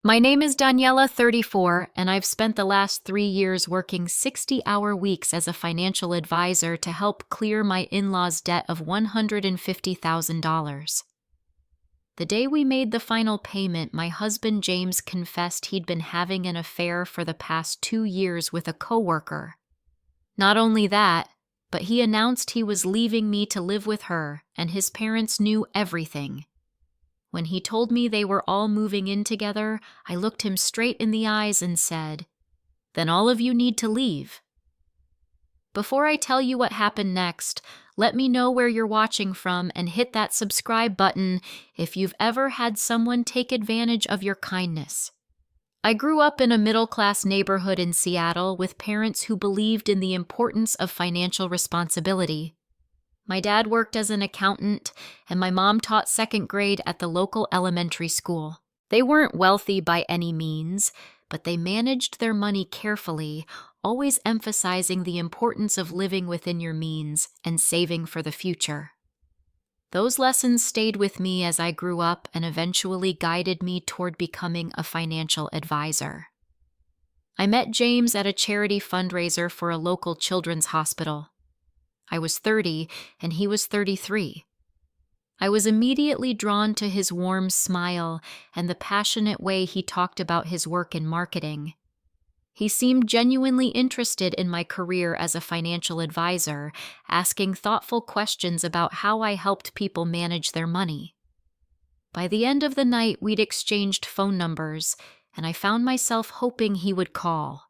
My name is Daniela, 34, and I've spent the last 3 years working 60-hour weeks as a financial advisor to help clear my in-laws' debt of $150,000. The day we made the final payment, my husband James confessed he'd been having an affair for the past 2 years with a coworker. Not only that, but he announced he was leaving me to live with her, and his parents knew everything. When he told me they were all moving in together, I looked him straight in the eyes and said, "Then all of you need to leave." Before I tell you what happened next, let me know where you're watching from and hit that subscribe button if you've ever had someone take advantage of your kindness. I grew up in a middle-class neighborhood in Seattle with parents who believed in the importance of financial responsibility. My dad worked as an accountant, and my mom taught second grade at the local elementary school. They weren't wealthy by any means, but they managed their money carefully, always emphasizing the importance of living within your means and saving for the future. Those lessons stayed with me as I grew up and eventually guided me toward becoming a financial advisor. I met James at a charity fundraiser for a local children's hospital. I was 30 and he was 33. I was immediately drawn to his warm smile and the passionate way he talked about his work in marketing. He seemed genuinely interested in my career as a financial advisor, asking thoughtful questions about how I helped people manage their money. By the end of the night, we'd exchanged phone numbers, and I found myself hoping he would call.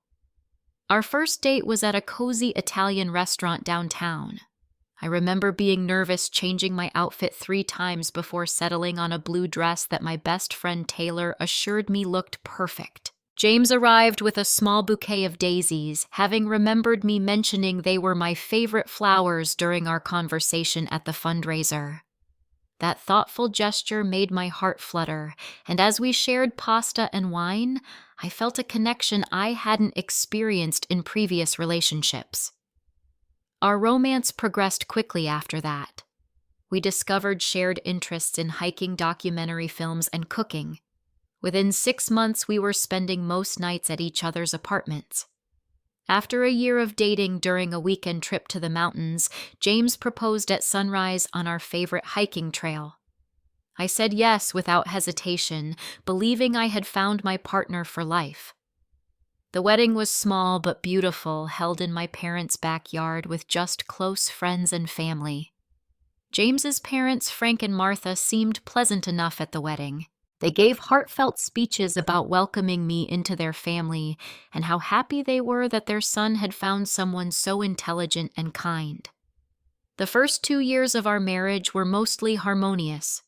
Our first date was at a cozy Italian restaurant downtown. I remember being nervous changing my outfit 3 times before settling on a blue dress that my best friend Taylor assured me looked perfect. James arrived with a small bouquet of daisies, having remembered me mentioning they were my favorite flowers during our conversation at the fundraiser. That thoughtful gesture made my heart flutter, and as we shared pasta and wine, I felt a connection I hadn't experienced in previous relationships. Our romance progressed quickly after that. We discovered shared interests in hiking, documentary films, and cooking. Within 6 months, we were spending most nights at each other's apartments. After a year of dating during a weekend trip to the mountains, James proposed at sunrise on our favorite hiking trail. I said yes without hesitation, believing I had found my partner for life. The wedding was small but beautiful, held in my parents' backyard with just close friends and family. James's parents, Frank and Martha, seemed pleasant enough at the wedding. They gave heartfelt speeches about welcoming me into their family and how happy they were that their son had found someone so intelligent and kind. The first 2 years of our marriage were mostly harmonious.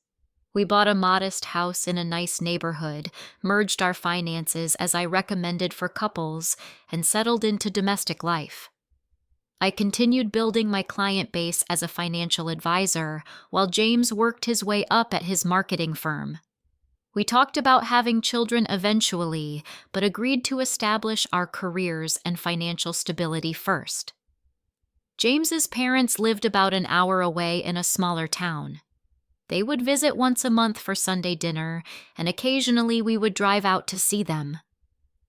We bought a modest house in a nice neighborhood, merged our finances as I recommended for couples, and settled into domestic life. I continued building my client base as a financial advisor, while James worked his way up at his marketing firm. We talked about having children eventually, but agreed to establish our careers and financial stability first. James's parents lived about an hour away in a smaller town. They would visit once a month for Sunday dinner, and occasionally we would drive out to see them.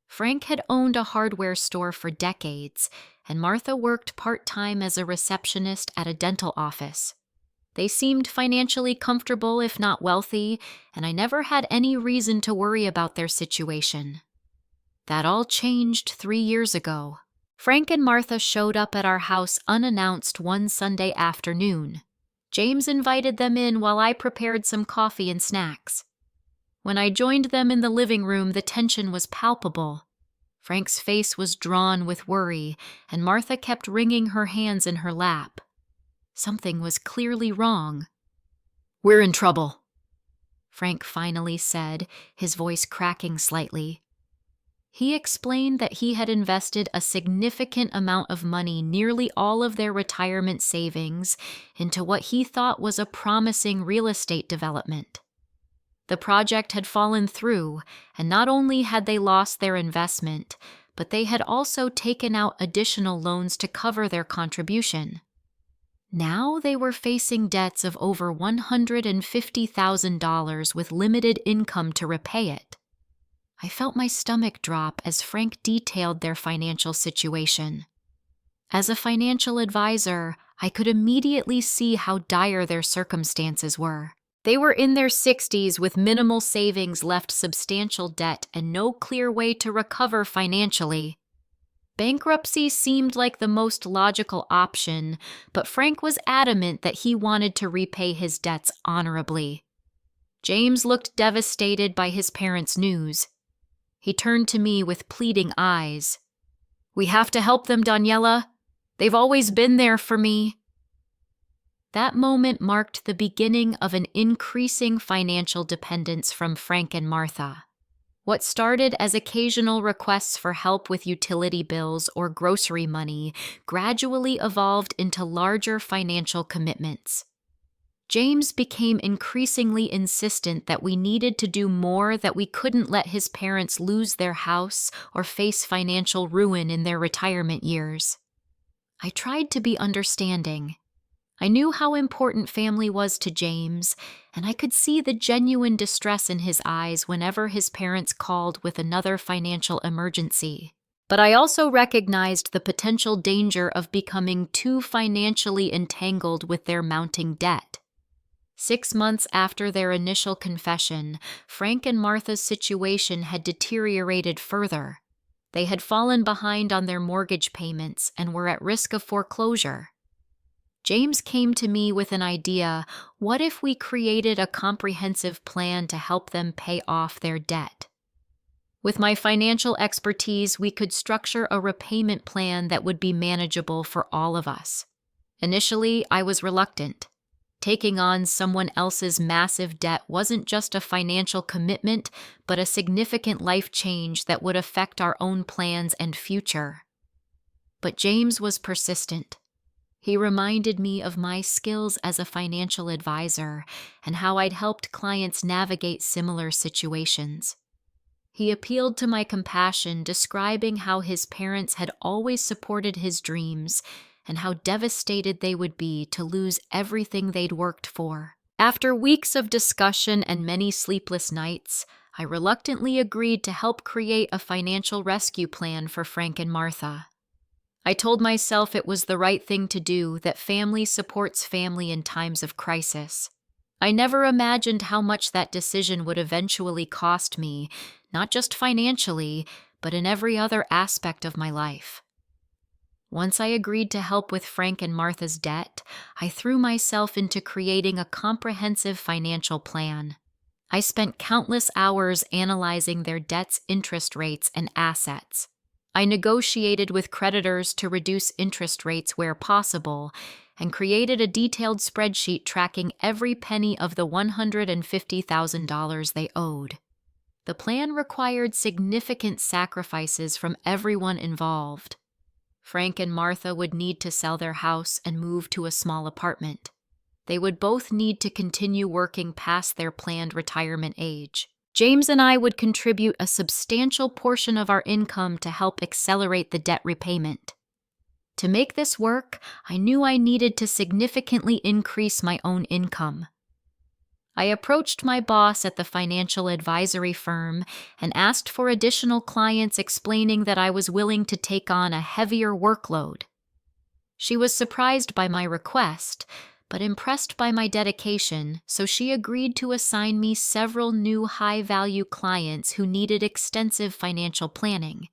Frank had owned a hardware store for decades, and Martha worked part-time as a receptionist at a dental office. They seemed financially comfortable, if not wealthy, and I never had any reason to worry about their situation. That all changed 3 years ago. Frank and Martha showed up at our house unannounced one Sunday afternoon. James invited them in while I prepared some coffee and snacks. When I joined them in the living room, the tension was palpable. Frank's face was drawn with worry, and Martha kept wringing her hands in her lap. Something was clearly wrong. "We're in trouble," Frank finally said, his voice cracking slightly. He explained that he had invested a significant amount of money, nearly all of their retirement savings, into what he thought was a promising real estate development. The project had fallen through, and not only had they lost their investment, but they had also taken out additional loans to cover their contribution. Now they were facing debts of over $150,000 with limited income to repay it. I felt my stomach drop as Frank detailed their financial situation. As a financial advisor, I could immediately see how dire their circumstances were. They were in their 60s with minimal savings, left substantial debt, and no clear way to recover financially. Bankruptcy seemed like the most logical option, but Frank was adamant that he wanted to repay his debts honorably. James looked devastated by his parents' news. He turned to me with pleading eyes. "We have to help them, Daniela. They've always been there for me." That moment marked the beginning of an increasing financial dependence from Frank and Martha. What started as occasional requests for help with utility bills or grocery money gradually evolved into larger financial commitments. James became increasingly insistent that we needed to do more, that we couldn't let his parents lose their house or face financial ruin in their retirement years. I tried to be understanding. I knew how important family was to James, and I could see the genuine distress in his eyes whenever his parents called with another financial emergency. But I also recognized the potential danger of becoming too financially entangled with their mounting debt. 6 months after their initial confession, Frank and Martha's situation had deteriorated further. They had fallen behind on their mortgage payments and were at risk of foreclosure. James came to me with an idea. What if we created a comprehensive plan to help them pay off their debt? With my financial expertise, we could structure a repayment plan that would be manageable for all of us. Initially, I was reluctant. Taking on someone else's massive debt wasn't just a financial commitment, but a significant life change that would affect our own plans and future. But James was persistent. He reminded me of my skills as a financial advisor and how I'd helped clients navigate similar situations. He appealed to my compassion, describing how his parents had always supported his dreams and how devastated they would be to lose everything they'd worked for. After weeks of discussion and many sleepless nights, I reluctantly agreed to help create a financial rescue plan for Frank and Martha. I told myself it was the right thing to do, that family supports family in times of crisis. I never imagined how much that decision would eventually cost me, not just financially, but in every other aspect of my life. Once I agreed to help with Frank and Martha's debt, I threw myself into creating a comprehensive financial plan. I spent countless hours analyzing their debt's interest rates and assets. I negotiated with creditors to reduce interest rates where possible, and created a detailed spreadsheet tracking every penny of the $150,000 they owed. The plan required significant sacrifices from everyone involved. Frank and Martha would need to sell their house and move to a small apartment. They would both need to continue working past their planned retirement age. James and I would contribute a substantial portion of our income to help accelerate the debt repayment. To make this work, I knew I needed to significantly increase my own income. I approached my boss at the financial advisory firm and asked for additional clients, explaining that I was willing to take on a heavier workload. She was surprised by my request, but impressed by my dedication, so she agreed to assign me several new high-value clients who needed extensive financial planning.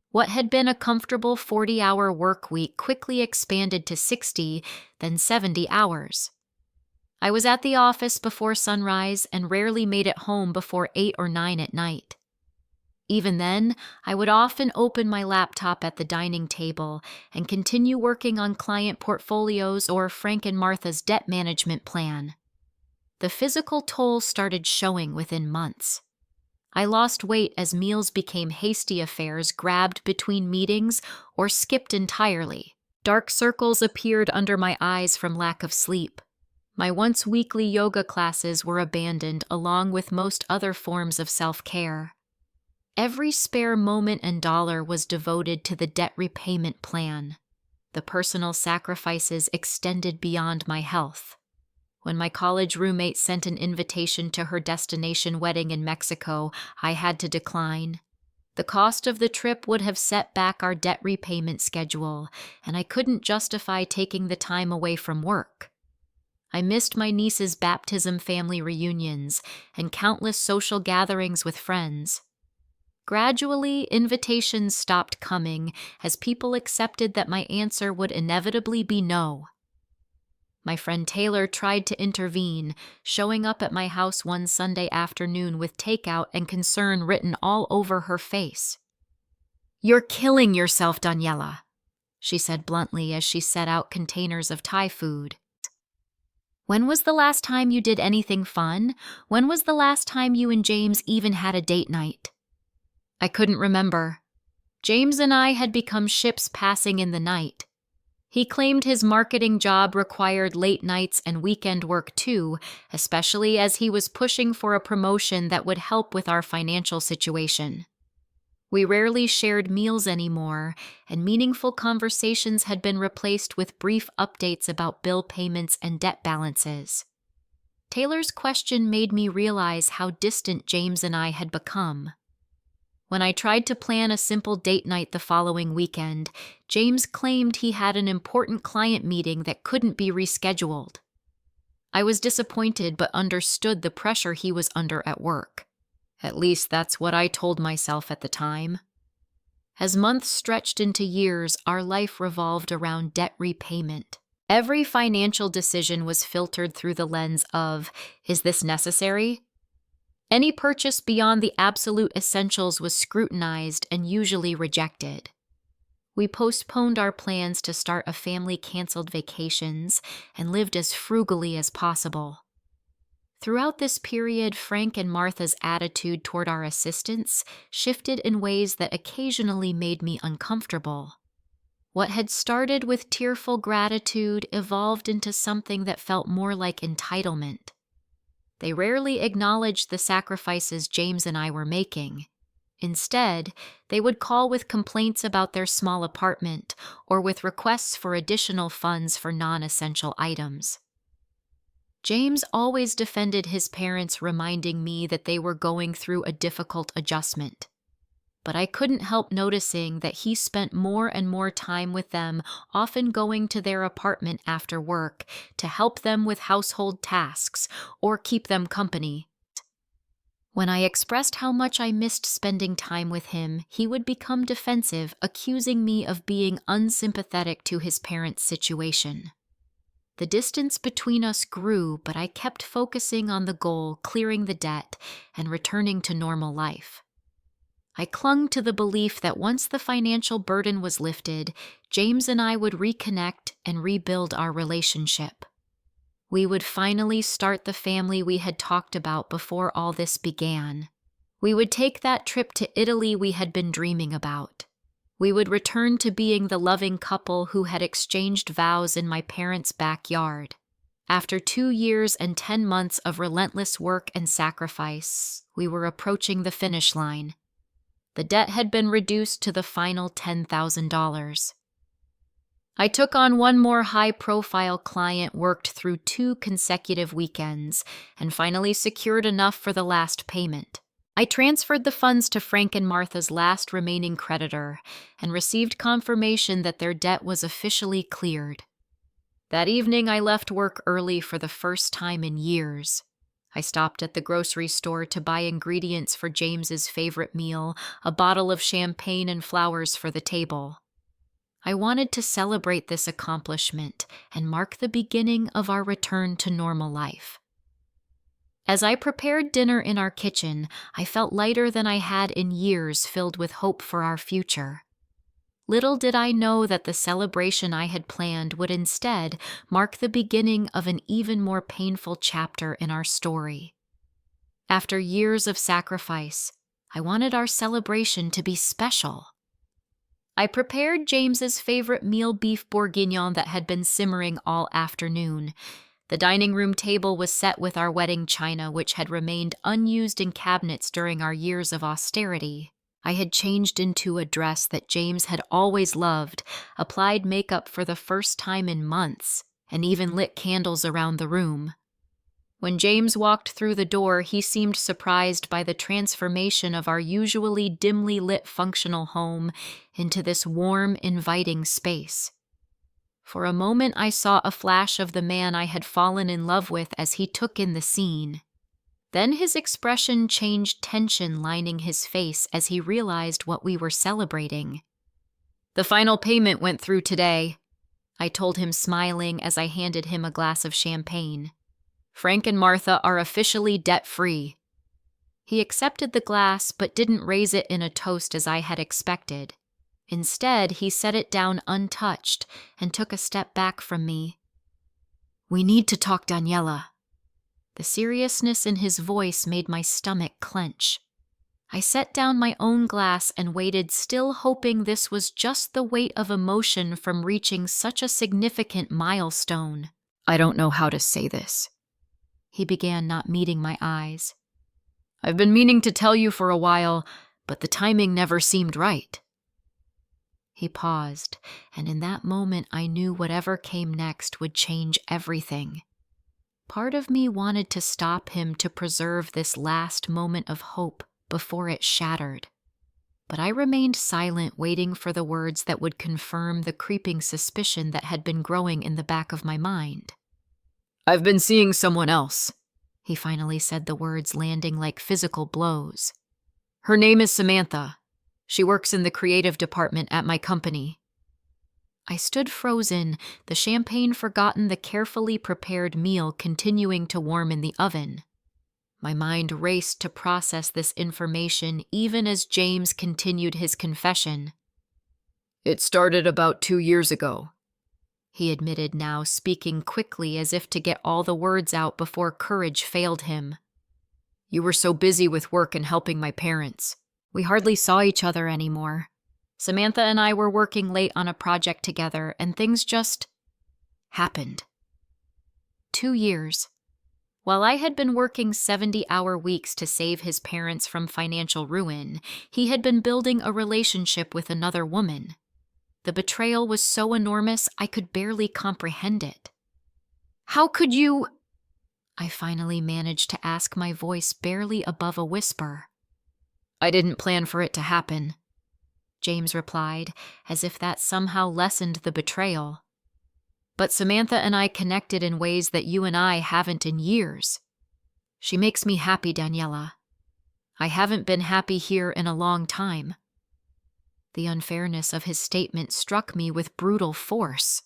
What had been a comfortable 40-hour work week quickly expanded to 60, then 70 hours. I was at the office before sunrise and rarely made it home before 8 or 9 at night. Even then, I would often open my laptop at the dining table and continue working on client portfolios or Frank and Martha's debt management plan. The physical toll started showing within months. I lost weight as meals became hasty affairs grabbed between meetings or skipped entirely. Dark circles appeared under my eyes from lack of sleep. My once weekly yoga classes were abandoned, along with most other forms of self-care. Every spare moment and dollar was devoted to the debt repayment plan. The personal sacrifices extended beyond my health. When my college roommate sent an invitation to her destination wedding in Mexico, I had to decline. The cost of the trip would have set back our debt repayment schedule, and I couldn't justify taking the time away from work. I missed my niece's baptism family reunions and countless social gatherings with friends. Gradually, invitations stopped coming as people accepted that my answer would inevitably be no. My friend Taylor tried to intervene, showing up at my house one Sunday afternoon with takeout and concern written all over her face. "You're killing yourself, Daniela," she said bluntly as she set out containers of Thai food. "When was the last time you did anything fun? When was the last time you and James even had a date night?" I couldn't remember. James and I had become ships passing in the night. He claimed his marketing job required late nights and weekend work too, especially as he was pushing for a promotion that would help with our financial situation. We rarely shared meals anymore, and meaningful conversations had been replaced with brief updates about bill payments and debt balances. Taylor's question made me realize how distant James and I had become. When I tried to plan a simple date night the following weekend, James claimed he had an important client meeting that couldn't be rescheduled. I was disappointed but understood the pressure he was under at work. At least that's what I told myself at the time. As months stretched into years, our life revolved around debt repayment. Every financial decision was filtered through the lens of, is this necessary? Any purchase beyond the absolute essentials was scrutinized and usually rejected. We postponed our plans to start a family canceled vacations and lived as frugally as possible. Throughout this period, Frank and Martha's attitude toward our assistance shifted in ways that occasionally made me uncomfortable. What had started with tearful gratitude evolved into something that felt more like entitlement. They rarely acknowledged the sacrifices James and I were making. Instead, they would call with complaints about their small apartment or with requests for additional funds for non-essential items. James always defended his parents, reminding me that they were going through a difficult adjustment. But I couldn't help noticing that he spent more and more time with them, often going to their apartment after work to help them with household tasks or keep them company. When I expressed how much I missed spending time with him, he would become defensive, accusing me of being unsympathetic to his parents' situation. The distance between us grew, but I kept focusing on the goal, clearing the debt, and returning to normal life. I clung to the belief that once the financial burden was lifted, James and I would reconnect and rebuild our relationship. We would finally start the family we had talked about before all this began. We would take that trip to Italy we had been dreaming about. We would return to being the loving couple who had exchanged vows in my parents' backyard. After 2 years and 10 months of relentless work and sacrifice, we were approaching the finish line. The debt had been reduced to the final $10,000. I took on one more high-profile client, worked through 2 consecutive weekends, and finally secured enough for the last payment. I transferred the funds to Frank and Martha's last remaining creditor and received confirmation that their debt was officially cleared. That evening, I left work early for the first time in years. I stopped at the grocery store to buy ingredients for James's favorite meal, a bottle of champagne and flowers for the table. I wanted to celebrate this accomplishment and mark the beginning of our return to normal life. As I prepared dinner in our kitchen, I felt lighter than I had in years, filled with hope for our future. Little did I know that the celebration I had planned would instead mark the beginning of an even more painful chapter in our story. After years of sacrifice, I wanted our celebration to be special. I prepared James's favorite meal, beef bourguignon, that had been simmering all afternoon. The dining room table was set with our wedding china, which had remained unused in cabinets during our years of austerity. I had changed into a dress that James had always loved, applied makeup for the first time in months, and even lit candles around the room. When James walked through the door, he seemed surprised by the transformation of our usually dimly lit functional home into this warm, inviting space. For a moment, I saw a flash of the man I had fallen in love with as he took in the scene. Then his expression changed, tension lining his face as he realized what we were celebrating. "The final payment went through today," I told him, smiling as I handed him a glass of champagne. "Frank and Martha are officially debt-free." He accepted the glass but didn't raise it in a toast as I had expected. Instead, he set it down untouched and took a step back from me. "We need to talk, Daniela." The seriousness in his voice made my stomach clench. I set down my own glass and waited, still hoping this was just the weight of emotion from reaching such a significant milestone. "I don't know how to say this," he began, not meeting my eyes. "I've been meaning to tell you for a while, but the timing never seemed right." He paused, and in that moment I knew whatever came next would change everything. Part of me wanted to stop him to preserve this last moment of hope before it shattered. But I remained silent, waiting for the words that would confirm the creeping suspicion that had been growing in the back of my mind. "I've been seeing someone else," he finally said, the words landing like physical blows. "Her name is Samantha. She works in the creative department at my company." I stood frozen, the champagne forgotten, the carefully prepared meal continuing to warm in the oven. My mind raced to process this information even as James continued his confession. "It started about 2 years ago," he admitted now, speaking quickly as if to get all the words out before courage failed him. "You were so busy with work and helping my parents. We hardly saw each other anymore. Samantha and I were working late on a project together, and things just happened." 2 years. While I had been working 70-hour weeks to save his parents from financial ruin, he had been building a relationship with another woman. The betrayal was so enormous I could barely comprehend it. "How could you?" I finally managed to ask, my voice barely above a whisper. "I didn't plan for it to happen," James replied, as if that somehow lessened the betrayal. "But Samantha and I connected in ways that you and I haven't in years. She makes me happy, Daniela. I haven't been happy here in a long time." The unfairness of his statement struck me with brutal force.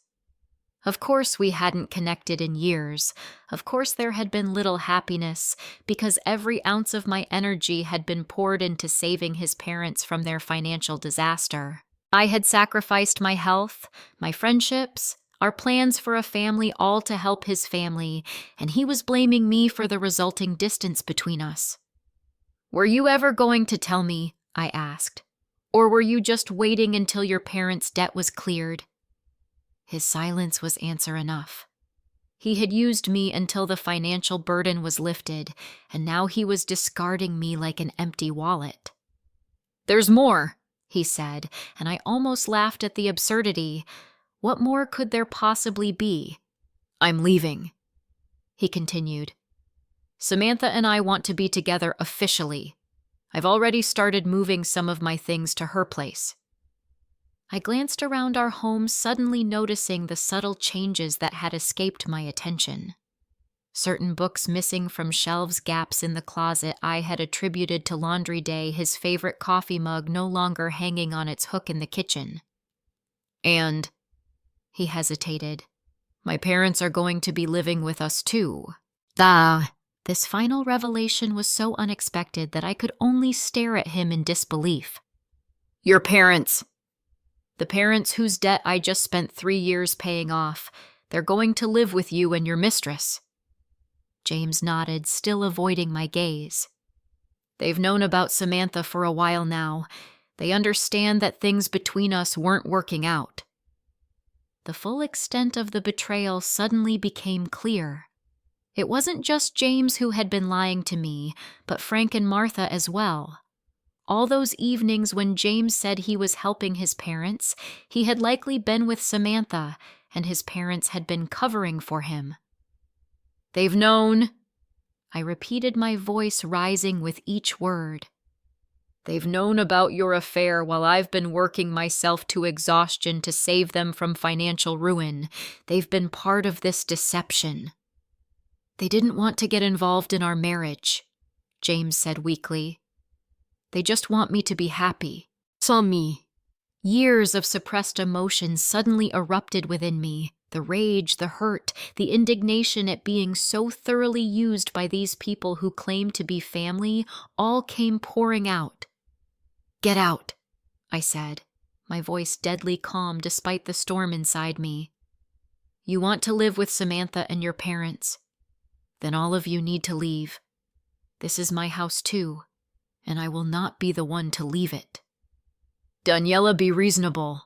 Of course we hadn't connected in years. Of course there had been little happiness, because every ounce of my energy had been poured into saving his parents from their financial disaster. I had sacrificed my health, my friendships, our plans for a family, all to help his family, and he was blaming me for the resulting distance between us. "Were you ever going to tell me?" I asked. "Or were you just waiting until your parents' debt was cleared?" His silence was answer enough. He had used me until the financial burden was lifted, and now he was discarding me like an empty wallet. "There's more," he said, and I almost laughed at the absurdity. What more could there possibly be? "I'm leaving," he continued. "Samantha and I want to be together officially. I've already started moving some of my things to her place." I glanced around our home, suddenly noticing the subtle changes that had escaped my attention. Certain books missing from shelves, gaps in the closet I had attributed to laundry day, his favorite coffee mug no longer hanging on its hook in the kitchen. "And," he hesitated, "my parents are going to be living with us too." This final revelation was so unexpected that I could only stare at him in disbelief. "Your parents?" "The parents whose debt I just spent 3 years paying off. They're going to live with you and your mistress." James nodded, still avoiding my gaze. "They've known about Samantha for a while now. They understand that things between us weren't working out." The full extent of the betrayal suddenly became clear. It wasn't just James who had been lying to me, but Frank and Martha as well. All those evenings when James said he was helping his parents, he had likely been with Samantha, and his parents had been covering for him. "They've known," I repeated, my voice rising with each word. They've known about your affair while I've been working myself to exhaustion to save them from financial ruin. They've been part of this deception. They didn't want to get involved in our marriage, James said weakly. They just want me to be happy. Saw me. Years of suppressed emotions suddenly erupted within me. The rage, the hurt, the indignation at being so thoroughly used by these people who claim to be family all came pouring out. Get out, I said, my voice deadly calm despite the storm inside me. You want to live with Samantha and your parents? Then all of you need to leave. This is my house too, and I will not be the one to leave it. Daniela, be reasonable,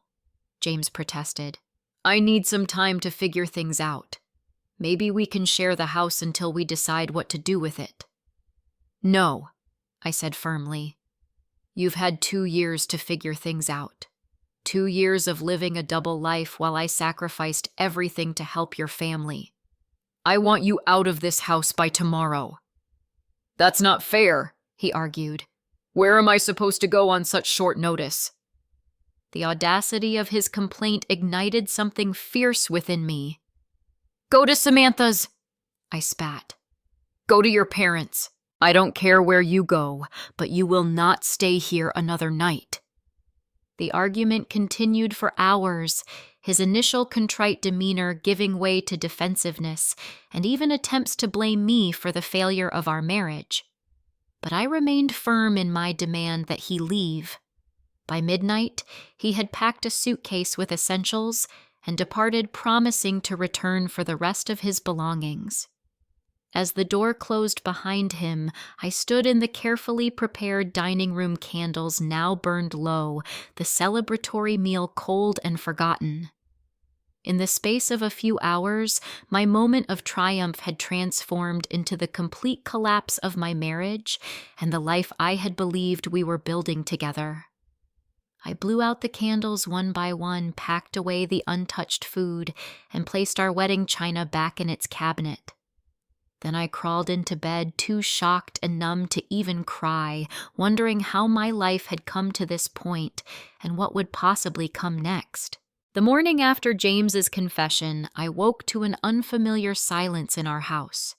James protested. I need some time to figure things out. Maybe we can share the house until we decide what to do with it. No, I said firmly. You've had 2 years to figure things out. 2 years of living a double life while I sacrificed everything to help your family. I want you out of this house by tomorrow. That's not fair, he argued. Where am I supposed to go on such short notice? The audacity of his complaint ignited something fierce within me. Go to Samantha's, I spat. Go to your parents. I don't care where you go, but you will not stay here another night. The argument continued for hours, his initial contrite demeanor giving way to defensiveness, and even attempts to blame me for the failure of our marriage. But I remained firm in my demand that he leave. By midnight, he had packed a suitcase with essentials and departed, promising to return for the rest of his belongings. As the door closed behind him, I stood in the carefully prepared dining room candles now burned low, the celebratory meal cold and forgotten. In the space of a few hours, my moment of triumph had transformed into the complete collapse of my marriage and the life I had believed we were building together. I blew out the candles one by one, packed away the untouched food, and placed our wedding china back in its cabinet. Then I crawled into bed, too shocked and numb to even cry, wondering how my life had come to this point and what would possibly come next. The morning after James's confession, I woke to an unfamiliar silence in our house.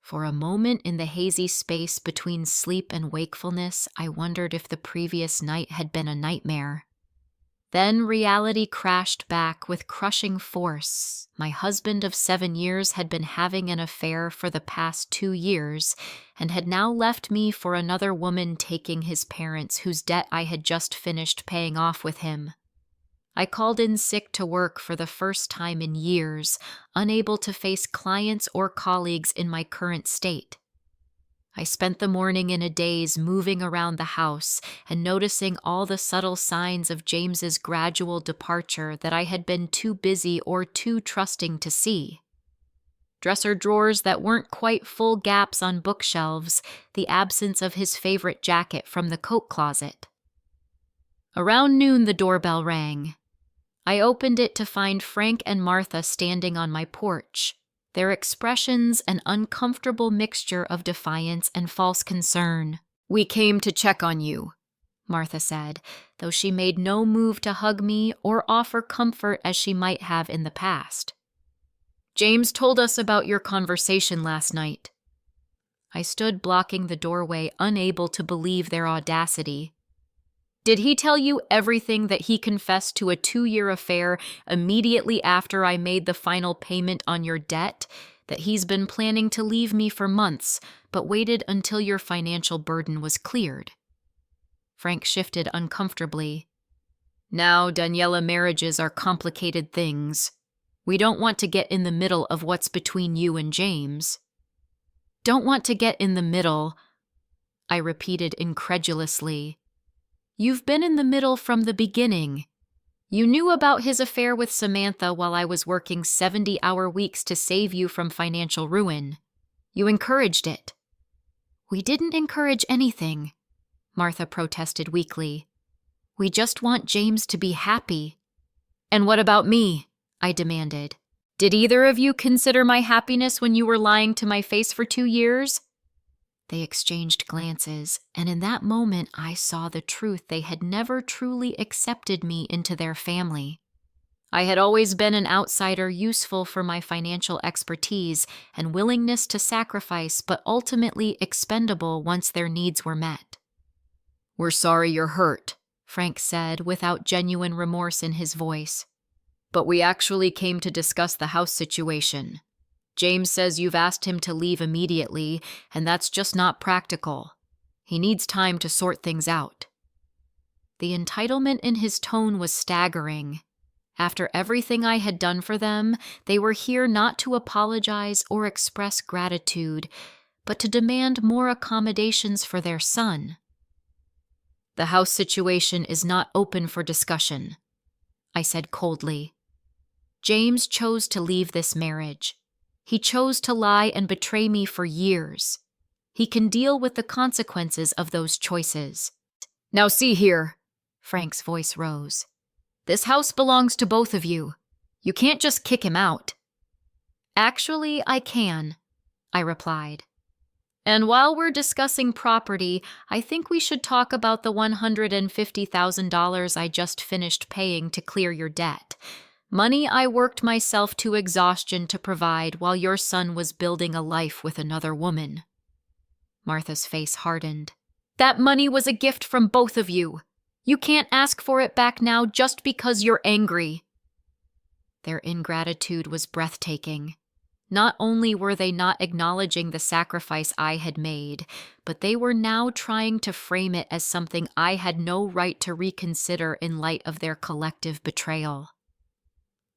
For a moment in the hazy space between sleep and wakefulness, I wondered if the previous night had been a nightmare. Then reality crashed back with crushing force. My husband of 7 years had been having an affair for the past 2 years and had now left me for another woman, taking his parents, whose debt I had just finished paying off with him. I called in sick to work for the first time in years, unable to face clients or colleagues in my current state. I spent the morning in a daze, moving around the house and noticing all the subtle signs of James's gradual departure that I had been too busy or too trusting to see. Dresser drawers that weren't quite full gaps on bookshelves, the absence of his favorite jacket from the coat closet. Around noon, the doorbell rang. I opened it to find Frank and Martha standing on my porch, their expressions an uncomfortable mixture of defiance and false concern. "We came to check on you," Martha said, though she made no move to hug me or offer comfort as she might have in the past. "James told us about your conversation last night." I stood blocking the doorway, unable to believe their audacity. "Did he tell you everything that he confessed to a 2-year affair immediately after I made the final payment on your debt, that he's been planning to leave me for months, but waited until your financial burden was cleared?" Frank shifted uncomfortably. "Now, Daniela, marriages are complicated things. We don't want to get in the middle of what's between you and James." "Don't want to get in the middle," I repeated incredulously. "You've been in the middle from the beginning. You knew about his affair with Samantha while I was working 70-hour weeks to save you from financial ruin. You encouraged it." "We didn't encourage anything," Martha protested weakly. "We just want James to be happy." "And what about me?" I demanded. "Did either of you consider my happiness when you were lying to my face for 2 years? They exchanged glances, and in that moment I saw the truth. They had never truly accepted me into their family. I had always been an outsider, useful for my financial expertise and willingness to sacrifice, but ultimately expendable once their needs were met. "We're sorry you're hurt," Frank said, without genuine remorse in his voice. "But we actually came to discuss the house situation. James says you've asked him to leave immediately, and that's just not practical. He needs time to sort things out." The entitlement in his tone was staggering. After everything I had done for them, they were here not to apologize or express gratitude, but to demand more accommodations for their son. "The house situation is not open for discussion," I said coldly. "James chose to leave this marriage. He chose to lie and betray me for years. He can deal with the consequences of those choices." "Now see here," Frank's voice rose. "This house belongs to both of you. You can't just kick him out." "Actually, I can," I replied. "And while we're discussing property, I think we should talk about the $150,000 I just finished paying to clear your debt. Money I worked myself to exhaustion to provide while your son was building a life with another woman." Martha's face hardened. "That money was a gift from both of you. You can't ask for it back now just because you're angry." Their ingratitude was breathtaking. Not only were they not acknowledging the sacrifice I had made, but they were now trying to frame it as something I had no right to reconsider in light of their collective betrayal.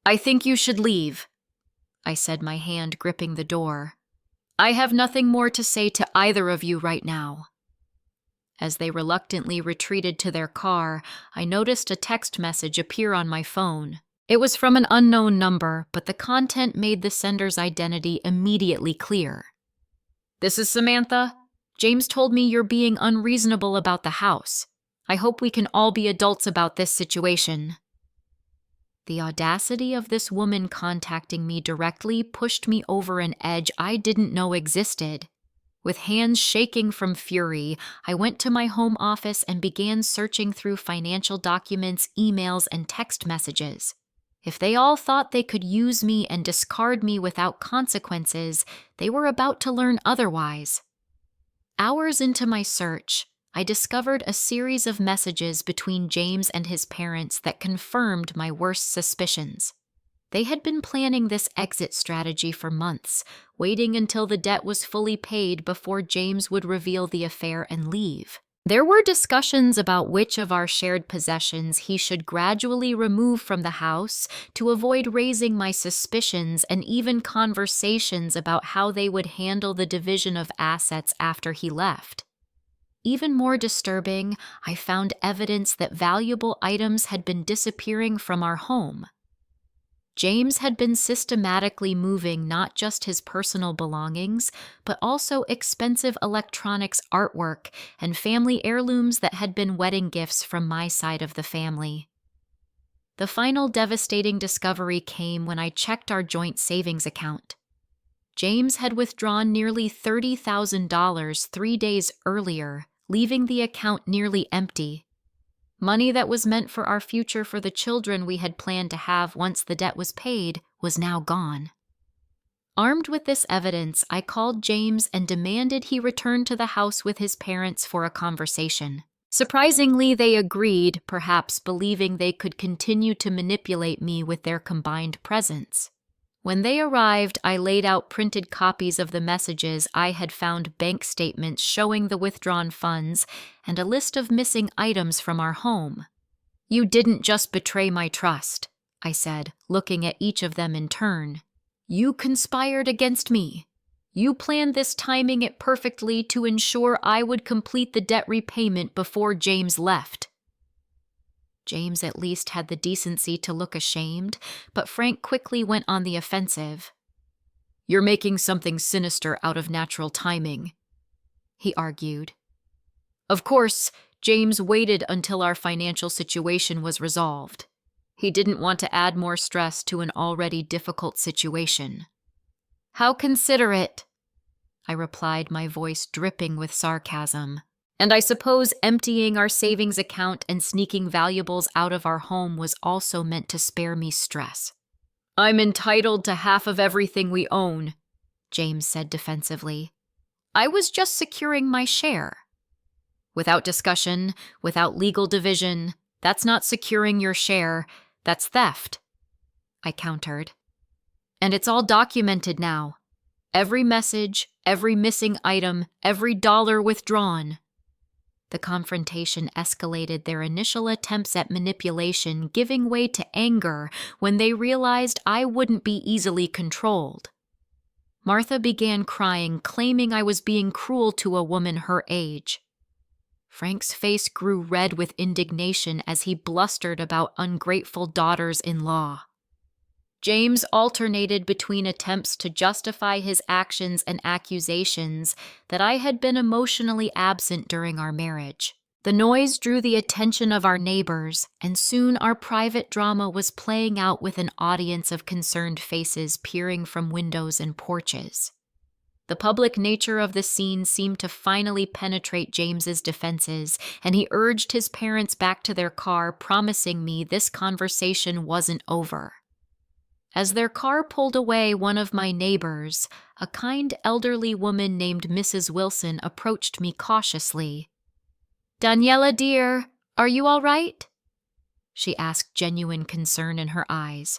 "I think you should leave," I said, my hand gripping the door. "I have nothing more to say to either of you right now." As they reluctantly retreated to their car, I noticed a text message appear on my phone. It was from an unknown number, but the content made the sender's identity immediately clear. "This is Samantha. James told me you're being unreasonable about the house. I hope we can all be adults about this situation." The audacity of this woman contacting me directly pushed me over an edge I didn't know existed. With hands shaking from fury, I went to my home office and began searching through financial documents, emails, and text messages. If they all thought they could use me and discard me without consequences, they were about to learn otherwise. Hours into my search, I discovered a series of messages between James and his parents that confirmed my worst suspicions. They had been planning this exit strategy for months, waiting until the debt was fully paid before James would reveal the affair and leave. There were discussions about which of our shared possessions he should gradually remove from the house to avoid raising my suspicions, and even conversations about how they would handle the division of assets after he left. Even more disturbing, I found evidence that valuable items had been disappearing from our home. James had been systematically moving not just his personal belongings, but also expensive electronics, artwork, and family heirlooms that had been wedding gifts from my side of the family. The final devastating discovery came when I checked our joint savings account. James had withdrawn nearly $30,000 3 days earlier, leaving the account nearly empty. Money that was meant for our future for the children we had planned to have once the debt was paid was now gone. Armed with this evidence, I called James and demanded he return to the house with his parents for a conversation. Surprisingly, they agreed, perhaps believing they could continue to manipulate me with their combined presence. When they arrived, I laid out printed copies of the messages I had found, bank statements showing the withdrawn funds, and a list of missing items from our home. "You didn't just betray my trust," I said, looking at each of them in turn. "You conspired against me. You planned this, timing it perfectly to ensure I would complete the debt repayment before James left." James at least had the decency to look ashamed, but Frank quickly went on the offensive. "You're making something sinister out of natural timing," he argued. "Of course, James waited until our financial situation was resolved. He didn't want to add more stress to an already difficult situation." "How considerate." I replied, my voice dripping with sarcasm. And I suppose emptying our savings account and sneaking valuables out of our home was also meant to spare me stress. I'm entitled to half of everything we own, James said defensively. I was just securing my share. Without discussion, without legal division, that's not securing your share, that's theft, I countered. And it's all documented now. Every message, every missing item, every dollar withdrawn. The confrontation escalated, their initial attempts at manipulation giving way to anger when they realized I wouldn't be easily controlled. Martha began crying, claiming I was being cruel to a woman her age. Frank's face grew red with indignation as he blustered about ungrateful daughters-in-law. James alternated between attempts to justify his actions and accusations that I had been emotionally absent during our marriage. The noise drew the attention of our neighbors, and soon our private drama was playing out with an audience of concerned faces peering from windows and porches. The public nature of the scene seemed to finally penetrate James's defenses, and he urged his parents back to their car, promising me this conversation wasn't over. As their car pulled away, one of my neighbors, a kind elderly woman named Mrs. Wilson, approached me cautiously. "Daniela, dear, are you all right?" she asked, genuine concern in her eyes.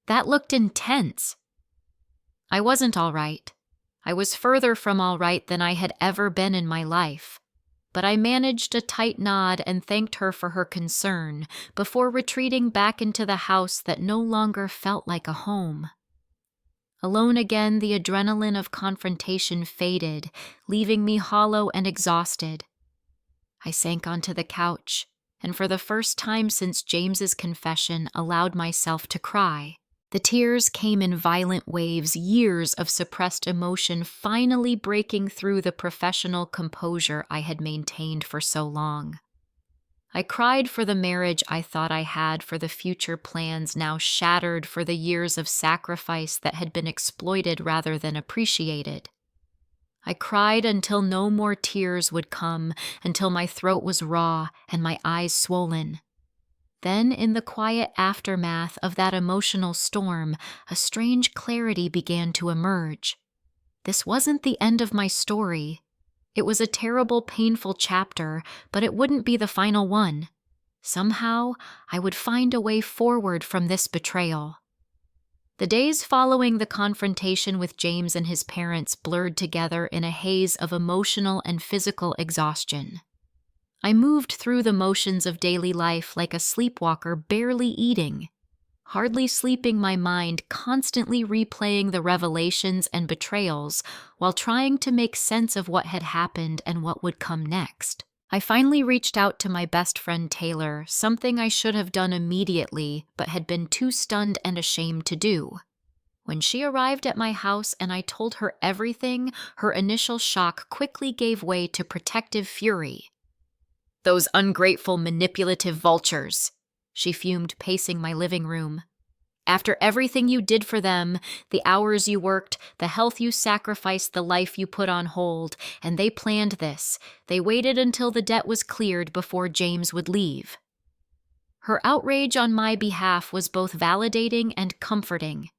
That looked intense. I wasn't all right. I was further from all right than I had ever been in my life. But I managed a tight nod and thanked her for her concern before retreating back into the house that no longer felt like a home. Alone again, the adrenaline of confrontation faded, leaving me hollow and exhausted. I sank onto the couch, and for the first time since James's confession, allowed myself to cry. The tears came in violent waves, years of suppressed emotion finally breaking through the professional composure I had maintained for so long. I cried for the marriage I thought I had, for the future plans now shattered, for the years of sacrifice that had been exploited rather than appreciated. I cried until no more tears would come, until my throat was raw and my eyes swollen. Then, in the quiet aftermath of that emotional storm, a strange clarity began to emerge. This wasn't the end of my story. It was a terrible, painful chapter, but it wouldn't be the final one. Somehow, I would find a way forward from this betrayal. The days following the confrontation with James and his parents blurred together in a haze of emotional and physical exhaustion. I moved through the motions of daily life like a sleepwalker barely eating, hardly sleeping, my mind constantly replaying the revelations and betrayals while trying to make sense of what had happened and what would come next. I finally reached out to my best friend Taylor, something I should have done immediately but had been too stunned and ashamed to do. When she arrived at my house and I told her everything, her initial shock quickly gave way to protective fury. "Those ungrateful, manipulative vultures," she fumed, pacing my living room. "After everything you did for them, the hours you worked, the health you sacrificed, the life you put on hold, and they planned this. They waited until the debt was cleared before James would leave." Her outrage on my behalf was both validating and comforting.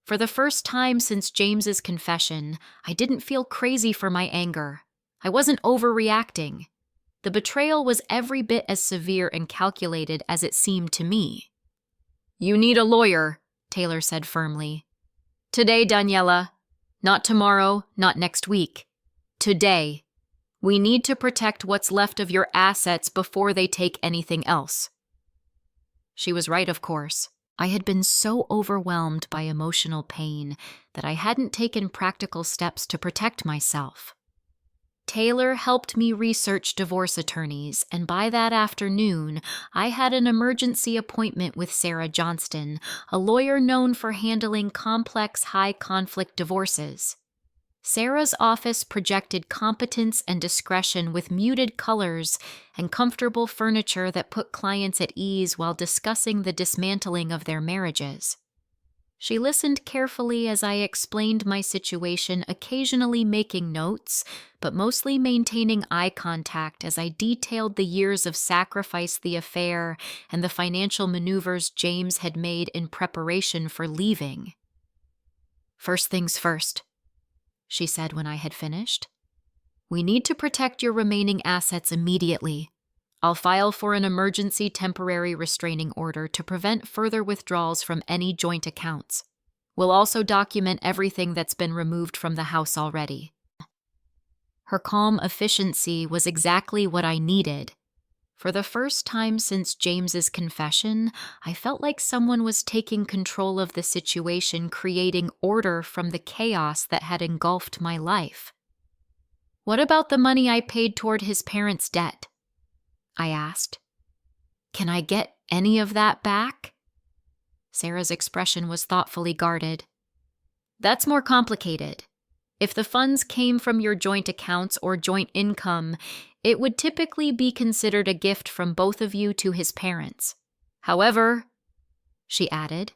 For the first time since James's confession, I didn't feel crazy for my anger. I wasn't overreacting. The betrayal was every bit as severe and calculated as it seemed to me. "You need a lawyer," Taylor said firmly. "Today, Daniela. Not tomorrow, not next week. Today. We need to protect what's left of your assets before they take anything else." She was right, of course. I had been so overwhelmed by emotional pain that I hadn't taken practical steps to protect myself. Taylor helped me research divorce attorneys, and by that afternoon, I had an emergency appointment with Sarah Johnston, a lawyer known for handling complex, high-conflict divorces. Sarah's office projected competence and discretion with muted colors and comfortable furniture that put clients at ease while discussing the dismantling of their marriages. She listened carefully as I explained my situation, occasionally making notes, but mostly maintaining eye contact as I detailed the years of sacrifice, the affair, and the financial maneuvers James had made in preparation for leaving. "First things first," she said when I had finished. "We need to protect your remaining assets immediately. I'll file for an emergency temporary restraining order to prevent further withdrawals from any joint accounts. We'll also document everything that's been removed from the house already." Her calm efficiency was exactly what I needed. For the first time since James's confession, I felt like someone was taking control of the situation, creating order from the chaos that had engulfed my life. "What about the money I paid toward his parents' debt?" I asked. "Can I get any of that back?" Sarah's expression was thoughtfully guarded. "That's more complicated. If the funds came from your joint accounts or joint income, it would typically be considered a gift from both of you to his parents. However," she added,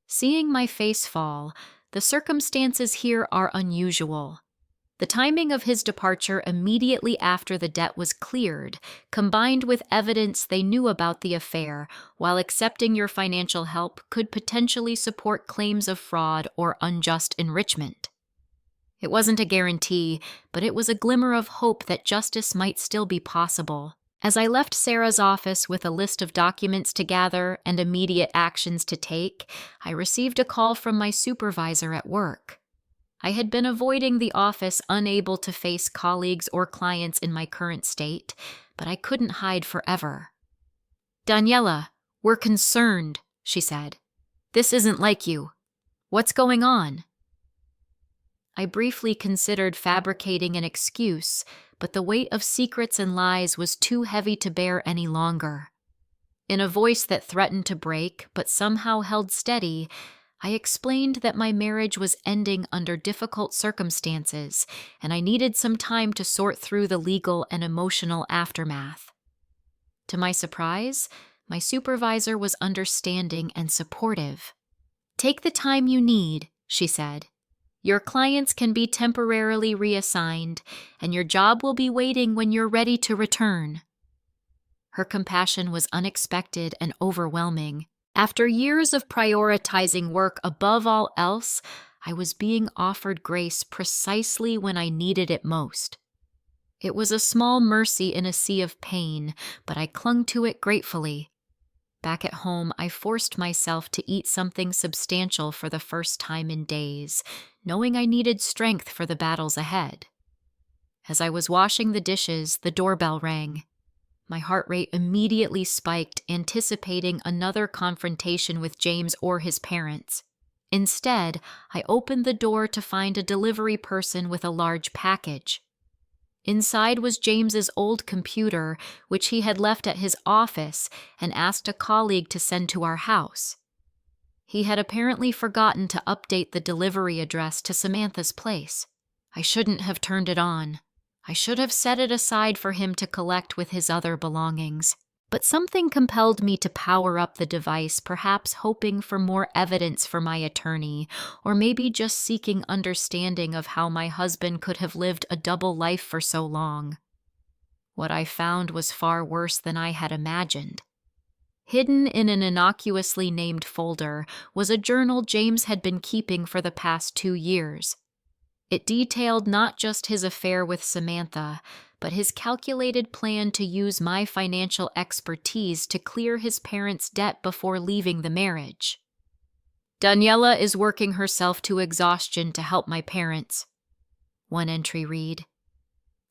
seeing my face fall, "the circumstances here are unusual. The timing of his departure immediately after the debt was cleared, combined with evidence they knew about the affair while accepting your financial help, could potentially support claims of fraud or unjust enrichment." It wasn't a guarantee, but it was a glimmer of hope that justice might still be possible. As I left Sarah's office with a list of documents to gather and immediate actions to take, I received a call from my supervisor at work. I had been avoiding the office, unable to face colleagues or clients in my current state, but I couldn't hide forever. "Daniela, we're concerned," she said. "This isn't like you. What's going on?" I briefly considered fabricating an excuse, but the weight of secrets and lies was too heavy to bear any longer. In a voice that threatened to break, but somehow held steady, I explained that my marriage was ending under difficult circumstances, and I needed some time to sort through the legal and emotional aftermath. To my surprise, my supervisor was understanding and supportive. "Take the time you need," she said. "Your clients can be temporarily reassigned, and your job will be waiting when you're ready to return." Her compassion was unexpected and overwhelming. After years of prioritizing work above all else, I was being offered grace precisely when I needed it most. It was a small mercy in a sea of pain, but I clung to it gratefully. Back at home, I forced myself to eat something substantial for the first time in days, knowing I needed strength for the battles ahead. As I was washing the dishes, the doorbell rang. My heart rate immediately spiked, anticipating another confrontation with James or his parents. Instead, I opened the door to find a delivery person with a large package. Inside was James's old computer, which he had left at his office and asked a colleague to send to our house. He had apparently forgotten to update the delivery address to Samantha's place. I shouldn't have turned it on. I should have set it aside for him to collect with his other belongings. But something compelled me to power up the device, perhaps hoping for more evidence for my attorney, or maybe just seeking understanding of how my husband could have lived a double life for so long. What I found was far worse than I had imagined. Hidden in an innocuously named folder was a journal James had been keeping for the past 2 years. It detailed not just his affair with Samantha, but his calculated plan to use my financial expertise to clear his parents' debt before leaving the marriage. "Daniela is working herself to exhaustion to help my parents," one entry read.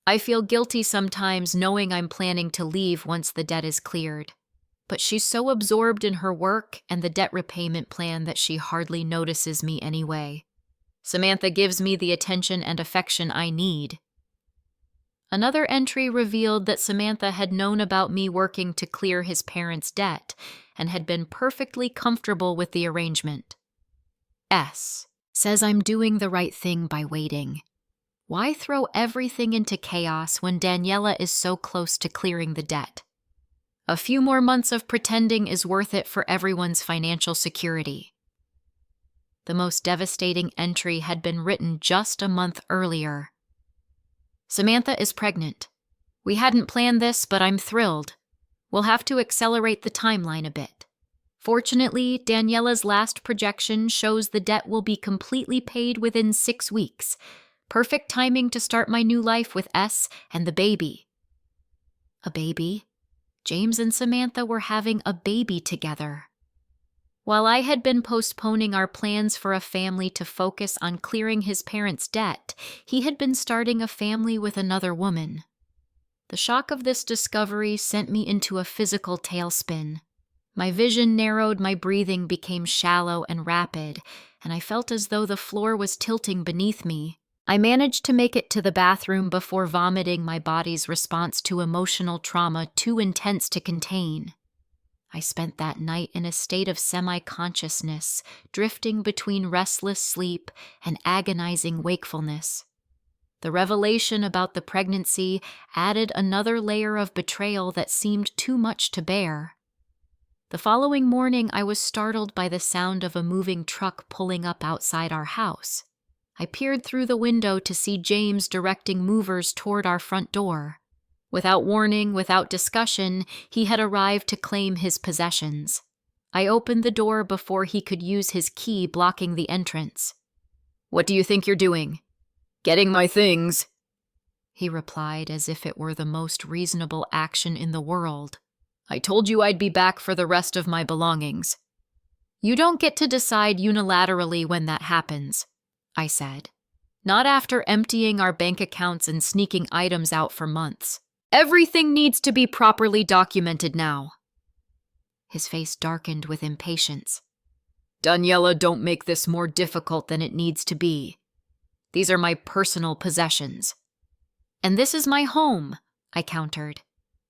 "I feel guilty sometimes knowing I'm planning to leave once the debt is cleared, but she's so absorbed in her work and the debt repayment plan that she hardly notices me anyway. Samantha gives me the attention and affection I need." Another entry revealed that Samantha had known about me working to clear his parents' debt and had been perfectly comfortable with the arrangement. S. says I'm doing the right thing by waiting. Why throw everything into chaos when Daniela is so close to clearing the debt? A few more months of pretending is worth it for everyone's financial security. The most devastating entry had been written just a month earlier. Samantha is pregnant. We hadn't planned this, but I'm thrilled. We'll have to accelerate the timeline a bit. Fortunately, Daniela's last projection shows the debt will be completely paid within 6 weeks. Perfect timing to start my new life with S and the baby. A baby? James and Samantha were having a baby together. While I had been postponing our plans for a family to focus on clearing his parents' debt, he had been starting a family with another woman. The shock of this discovery sent me into a physical tailspin. My vision narrowed, my breathing became shallow and rapid, and I felt as though the floor was tilting beneath me. I managed to make it to the bathroom before vomiting my body's response to emotional trauma too intense to contain. I spent that night in a state of semi-consciousness, drifting between restless sleep and agonizing wakefulness. The revelation about the pregnancy added another layer of betrayal that seemed too much to bear. The following morning, I was startled by the sound of a moving truck pulling up outside our house. I peered through the window to see James directing movers toward our front door. Without warning, without discussion, he had arrived to claim his possessions. I opened the door before he could use his key, blocking the entrance. "What do you think you're doing?" "Getting my things," he replied as if it were the most reasonable action in the world. "I told you I'd be back for the rest of my belongings." "You don't get to decide unilaterally when that happens," I said. "Not after emptying our bank accounts and sneaking items out for months. Everything needs to be properly documented now." His face darkened with impatience. "Daniela, don't make this more difficult than it needs to be. These are my personal possessions." "And this is my home," I countered.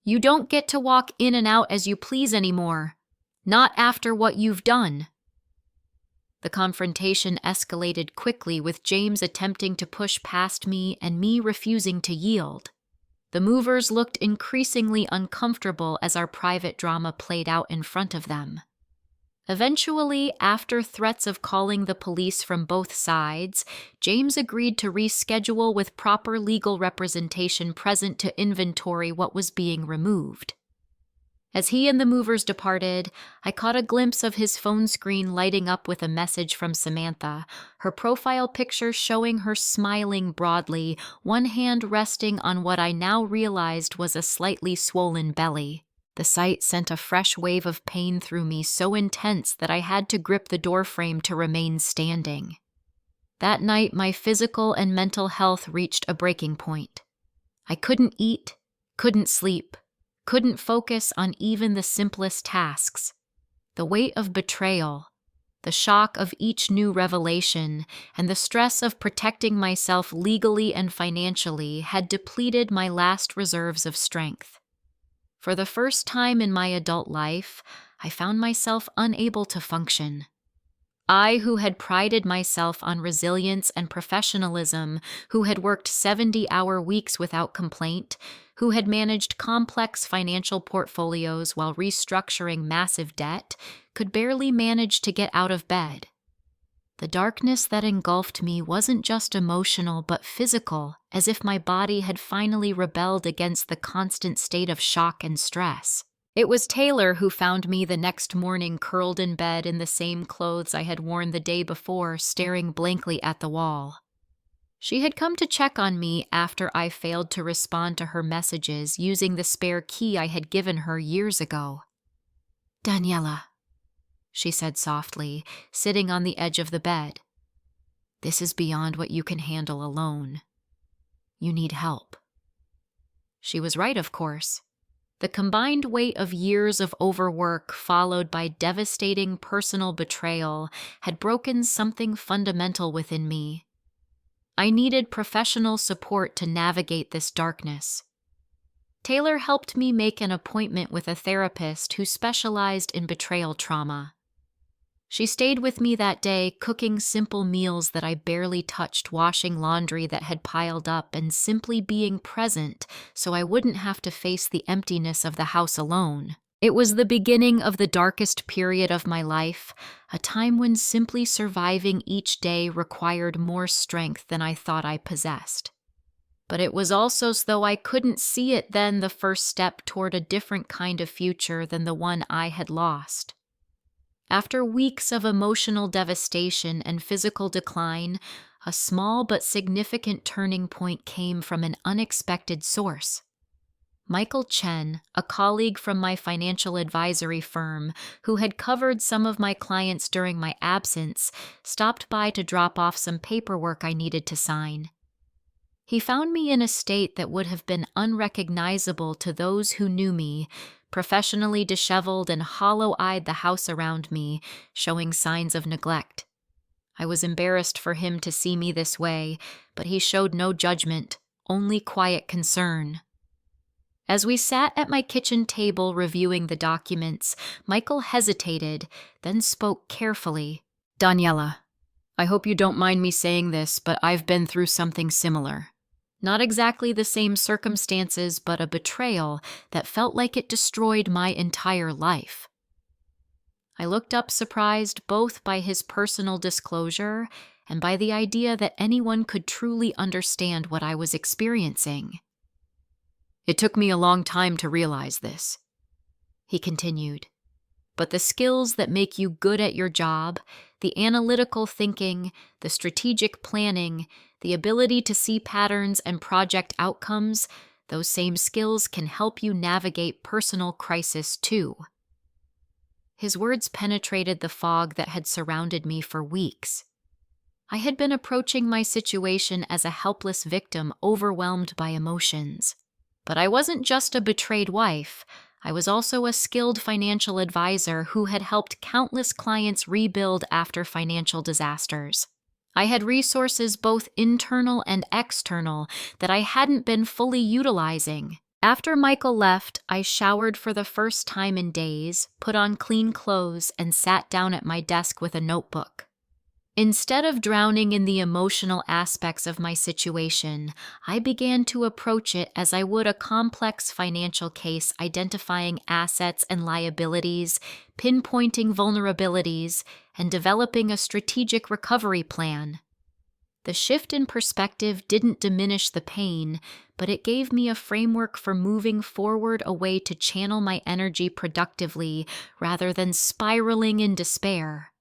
"You don't get to walk in and out as you please anymore. Not after what you've done." The confrontation escalated quickly, with James attempting to push past me and me refusing to yield. The movers looked increasingly uncomfortable as our private drama played out in front of them. Eventually, after threats of calling the police from both sides, James agreed to reschedule with proper legal representation present to inventory what was being removed. As he and the movers departed, I caught a glimpse of his phone screen lighting up with a message from Samantha, her profile picture showing her smiling broadly, one hand resting on what I now realized was a slightly swollen belly. The sight sent a fresh wave of pain through me, so intense that I had to grip the doorframe to remain standing. That night, my physical and mental health reached a breaking point. I couldn't eat, couldn't sleep, couldn't focus on even the simplest tasks. The weight of betrayal, the shock of each new revelation, and the stress of protecting myself legally and financially had depleted my last reserves of strength. For the first time in my adult life, I found myself unable to function. I, who had prided myself on resilience and professionalism, who had worked 70-hour weeks without complaint, who had managed complex financial portfolios while restructuring massive debt, could barely manage to get out of bed. The darkness that engulfed me wasn't just emotional but physical, as if my body had finally rebelled against the constant state of shock and stress. It was Taylor who found me the next morning curled in bed in the same clothes I had worn the day before, staring blankly at the wall. She had come to check on me after I failed to respond to her messages using the spare key I had given her years ago. "Daniela," she said softly, sitting on the edge of the bed. "This is beyond what you can handle alone. You need help." She was right, of course. The combined weight of years of overwork, followed by devastating personal betrayal, had broken something fundamental within me. I needed professional support to navigate this darkness. Taylor helped me make an appointment with a therapist who specialized in betrayal trauma. She stayed with me that day, cooking simple meals that I barely touched, washing laundry that had piled up, and simply being present so I wouldn't have to face the emptiness of the house alone. It was the beginning of the darkest period of my life, a time when simply surviving each day required more strength than I thought I possessed. But it was also, as though I couldn't see it then, the first step toward a different kind of future than the one I had lost. After weeks of emotional devastation and physical decline, a small but significant turning point came from an unexpected source. Michael Chen, a colleague from my financial advisory firm who had covered some of my clients during my absence, stopped by to drop off some paperwork I needed to sign. He found me in a state that would have been unrecognizable to those who knew me, professionally disheveled and hollow-eyed, the house around me showing signs of neglect. I was embarrassed for him to see me this way, but he showed no judgment, only quiet concern. As we sat at my kitchen table reviewing the documents, Michael hesitated, then spoke carefully. "Daniela, I hope you don't mind me saying this, but I've been through something similar. Not exactly the same circumstances, but a betrayal that felt like it destroyed my entire life." I looked up, surprised both by his personal disclosure and by the idea that anyone could truly understand what I was experiencing. "It took me a long time to realize this," he continued. "But the skills that make you good at your job, the analytical thinking, the strategic planning, the ability to see patterns and project outcomes, those same skills can help you navigate personal crisis too." His words penetrated the fog that had surrounded me for weeks. I had been approaching my situation as a helpless victim overwhelmed by emotions. But I wasn't just a betrayed wife. I was also a skilled financial advisor who had helped countless clients rebuild after financial disasters. I had resources both internal and external that I hadn't been fully utilizing. After Michael left, I showered for the first time in days, put on clean clothes, and sat down at my desk with a notebook. Instead of drowning in the emotional aspects of my situation, I began to approach it as I would a complex financial case, identifying assets and liabilities, pinpointing vulnerabilities, and developing a strategic recovery plan. The shift in perspective didn't diminish the pain, but it gave me a framework for moving forward, a way to channel my energy productively rather than spiraling in despair.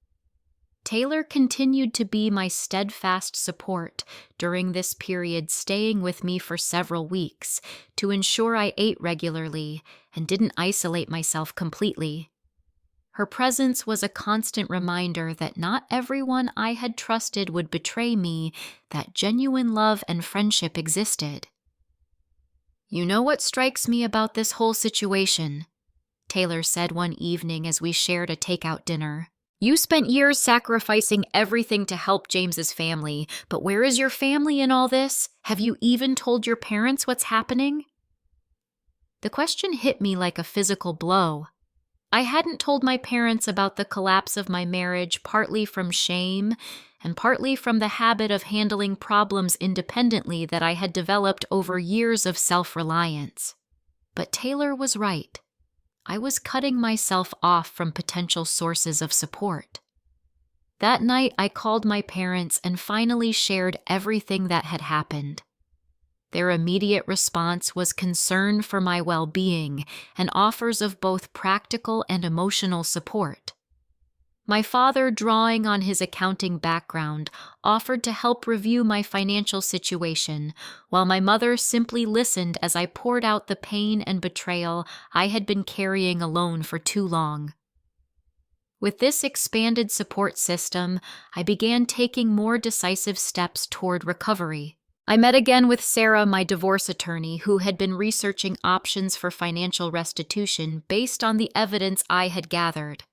Taylor continued to be my steadfast support during this period, staying with me for several weeks to ensure I ate regularly and didn't isolate myself completely. Her presence was a constant reminder that not everyone I had trusted would betray me, that genuine love and friendship existed. "You know what strikes me about this whole situation?" Taylor said one evening as we shared a takeout dinner. "You spent years sacrificing everything to help James's family, but where is your family in all this? Have you even told your parents what's happening?" The question hit me like a physical blow. I hadn't told my parents about the collapse of my marriage, partly from shame and partly from the habit of handling problems independently that I had developed over years of self-reliance. But Taylor was right. I was cutting myself off from potential sources of support. That night, I called my parents and finally shared everything that had happened. Their immediate response was concern for my well-being and offers of both practical and emotional support. My father, drawing on his accounting background, offered to help review my financial situation, while my mother simply listened as I poured out the pain and betrayal I had been carrying alone for too long. With this expanded support system, I began taking more decisive steps toward recovery. I met again with Sarah, my divorce attorney, who had been researching options for financial restitution based on the evidence I had gathered.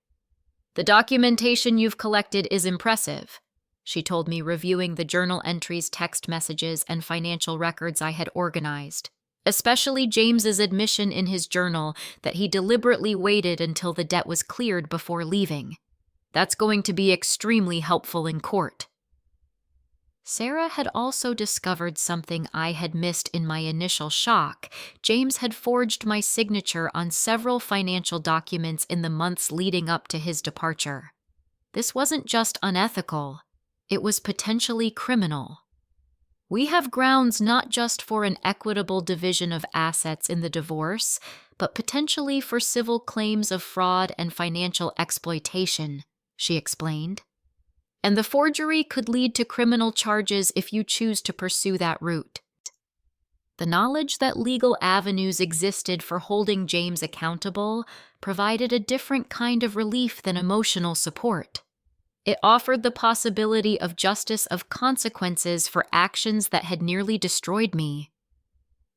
"The documentation you've collected is impressive," she told me, reviewing the journal entries, text messages, and financial records I had organized, especially James's admission in his journal that he deliberately waited until the debt was cleared before leaving. "That's going to be extremely helpful in court." Sarah had also discovered something I had missed in my initial shock. James had forged my signature on several financial documents in the months leading up to his departure. This wasn't just unethical, it was potentially criminal. We have grounds not just for an equitable division of assets in the divorce, but potentially for civil claims of fraud and financial exploitation, she explained. And the forgery could lead to criminal charges if you choose to pursue that route. The knowledge that legal avenues existed for holding James accountable provided a different kind of relief than emotional support. It offered the possibility of justice of consequences for actions that had nearly destroyed me.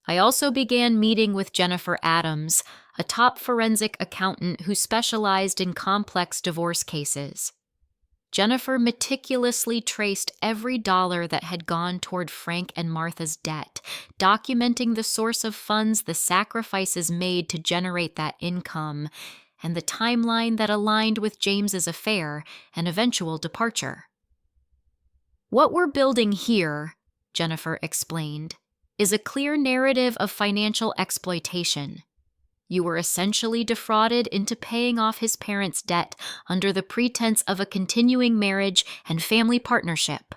I also began meeting with Jennifer Adams, a top forensic accountant who specialized in complex divorce cases. Jennifer meticulously traced every dollar that had gone toward Frank and Martha's debt, documenting the source of funds, the sacrifices made to generate that income, and the timeline that aligned with James's affair and eventual departure. What we're building here, Jennifer explained, is a clear narrative of financial exploitation. You were essentially defrauded into paying off his parents' debt under the pretense of a continuing marriage and family partnership.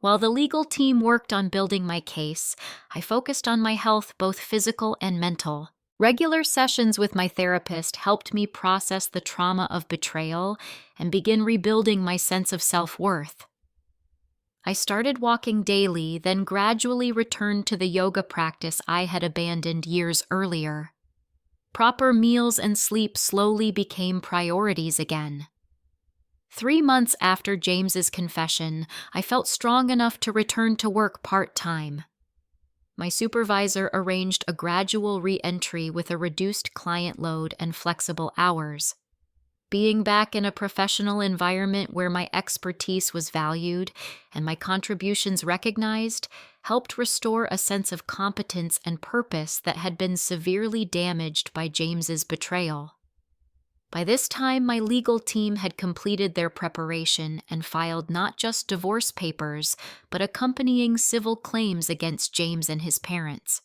While the legal team worked on building my case, I focused on my health, both physical and mental. Regular sessions with my therapist helped me process the trauma of betrayal and begin rebuilding my sense of self-worth. I started walking daily, then gradually returned to the yoga practice I had abandoned years earlier. Proper meals and sleep slowly became priorities again. 3 months after James's confession, I felt strong enough to return to work part-time. My supervisor arranged a gradual re-entry with a reduced client load and flexible hours. Being back in a professional environment where my expertise was valued and my contributions recognized helped restore a sense of competence and purpose that had been severely damaged by James's betrayal. By this time, my legal team had completed their preparation and filed not just divorce papers, but accompanying civil claims against James and his parents.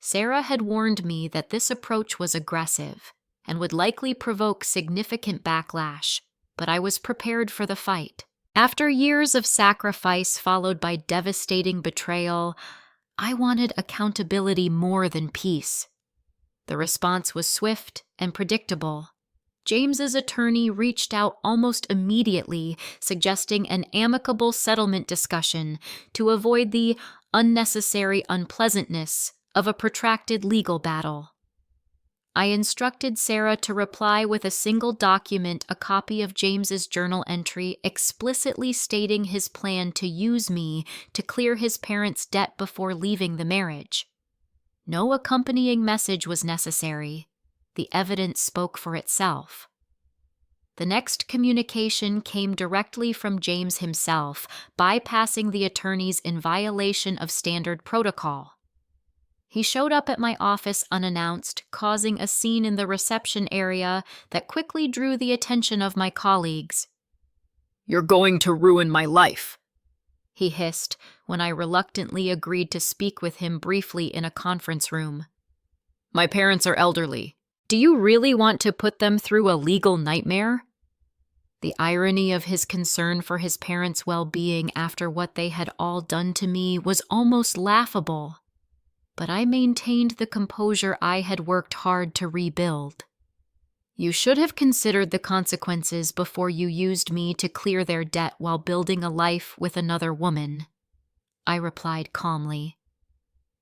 Sarah had warned me that this approach was aggressive and would likely provoke significant backlash, but I was prepared for the fight. After years of sacrifice followed by devastating betrayal, I wanted accountability more than peace. The response was swift and predictable. James's attorney reached out almost immediately, suggesting an amicable settlement discussion to avoid the unnecessary unpleasantness of a protracted legal battle. I instructed Sarah to reply with a single document, a copy of James's journal entry explicitly stating his plan to use me to clear his parents' debt before leaving the marriage. No accompanying message was necessary. The evidence spoke for itself. The next communication came directly from James himself, bypassing the attorneys in violation of standard protocol. He showed up at my office unannounced, causing a scene in the reception area that quickly drew the attention of my colleagues. "You're going to ruin my life," he hissed when I reluctantly agreed to speak with him briefly in a conference room. "My parents are elderly. Do you really want to put them through a legal nightmare?" The irony of his concern for his parents' well-being after what they had all done to me was almost laughable. But I maintained the composure I had worked hard to rebuild. "You should have considered the consequences before you used me to clear their debt while building a life with another woman," I replied calmly.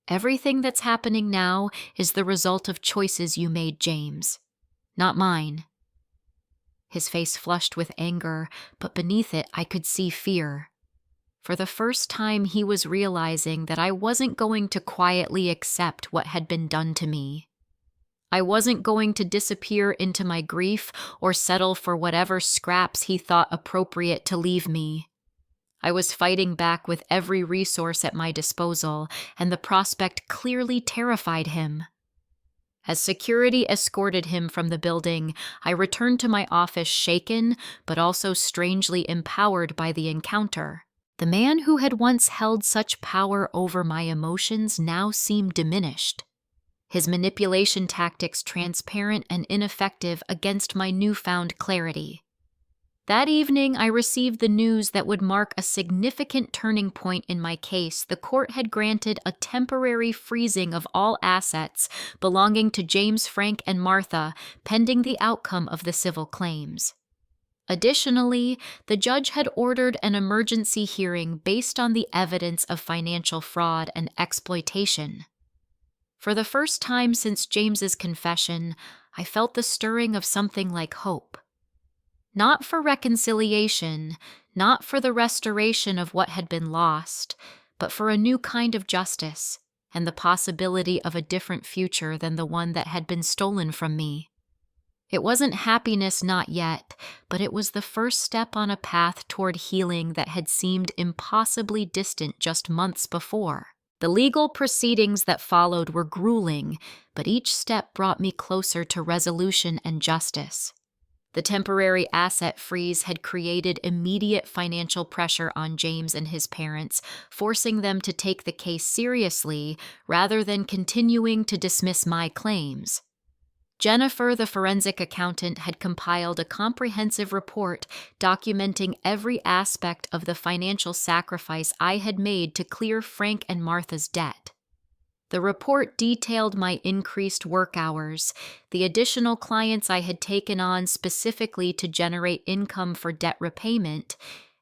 "Everything that's happening now is the result of choices you made, James, not mine." His face flushed with anger, but beneath it I could see fear. For the first time, he was realizing that I wasn't going to quietly accept what had been done to me. I wasn't going to disappear into my grief or settle for whatever scraps he thought appropriate to leave me. I was fighting back with every resource at my disposal, and the prospect clearly terrified him. As security escorted him from the building, I returned to my office shaken, but also strangely empowered by the encounter. The man who had once held such power over my emotions now seemed diminished, his manipulation tactics transparent and ineffective against my newfound clarity. That evening, I received the news that would mark a significant turning point in my case. The court had granted a temporary freezing of all assets belonging to James, Frank, and Martha, pending the outcome of the civil claims. Additionally, the judge had ordered an emergency hearing based on the evidence of financial fraud and exploitation. For the first time since James's confession, I felt the stirring of something like hope. Not for reconciliation, not for the restoration of what had been lost, but for a new kind of justice and the possibility of a different future than the one that had been stolen from me. It wasn't happiness, not yet, but it was the first step on a path toward healing that had seemed impossibly distant just months before. The legal proceedings that followed were grueling, but each step brought me closer to resolution and justice. The temporary asset freeze had created immediate financial pressure on James and his parents, forcing them to take the case seriously rather than continuing to dismiss my claims. Jennifer, the forensic accountant, had compiled a comprehensive report documenting every aspect of the financial sacrifice I had made to clear Frank and Martha's debt. The report detailed my increased work hours, the additional clients I had taken on specifically to generate income for debt repayment,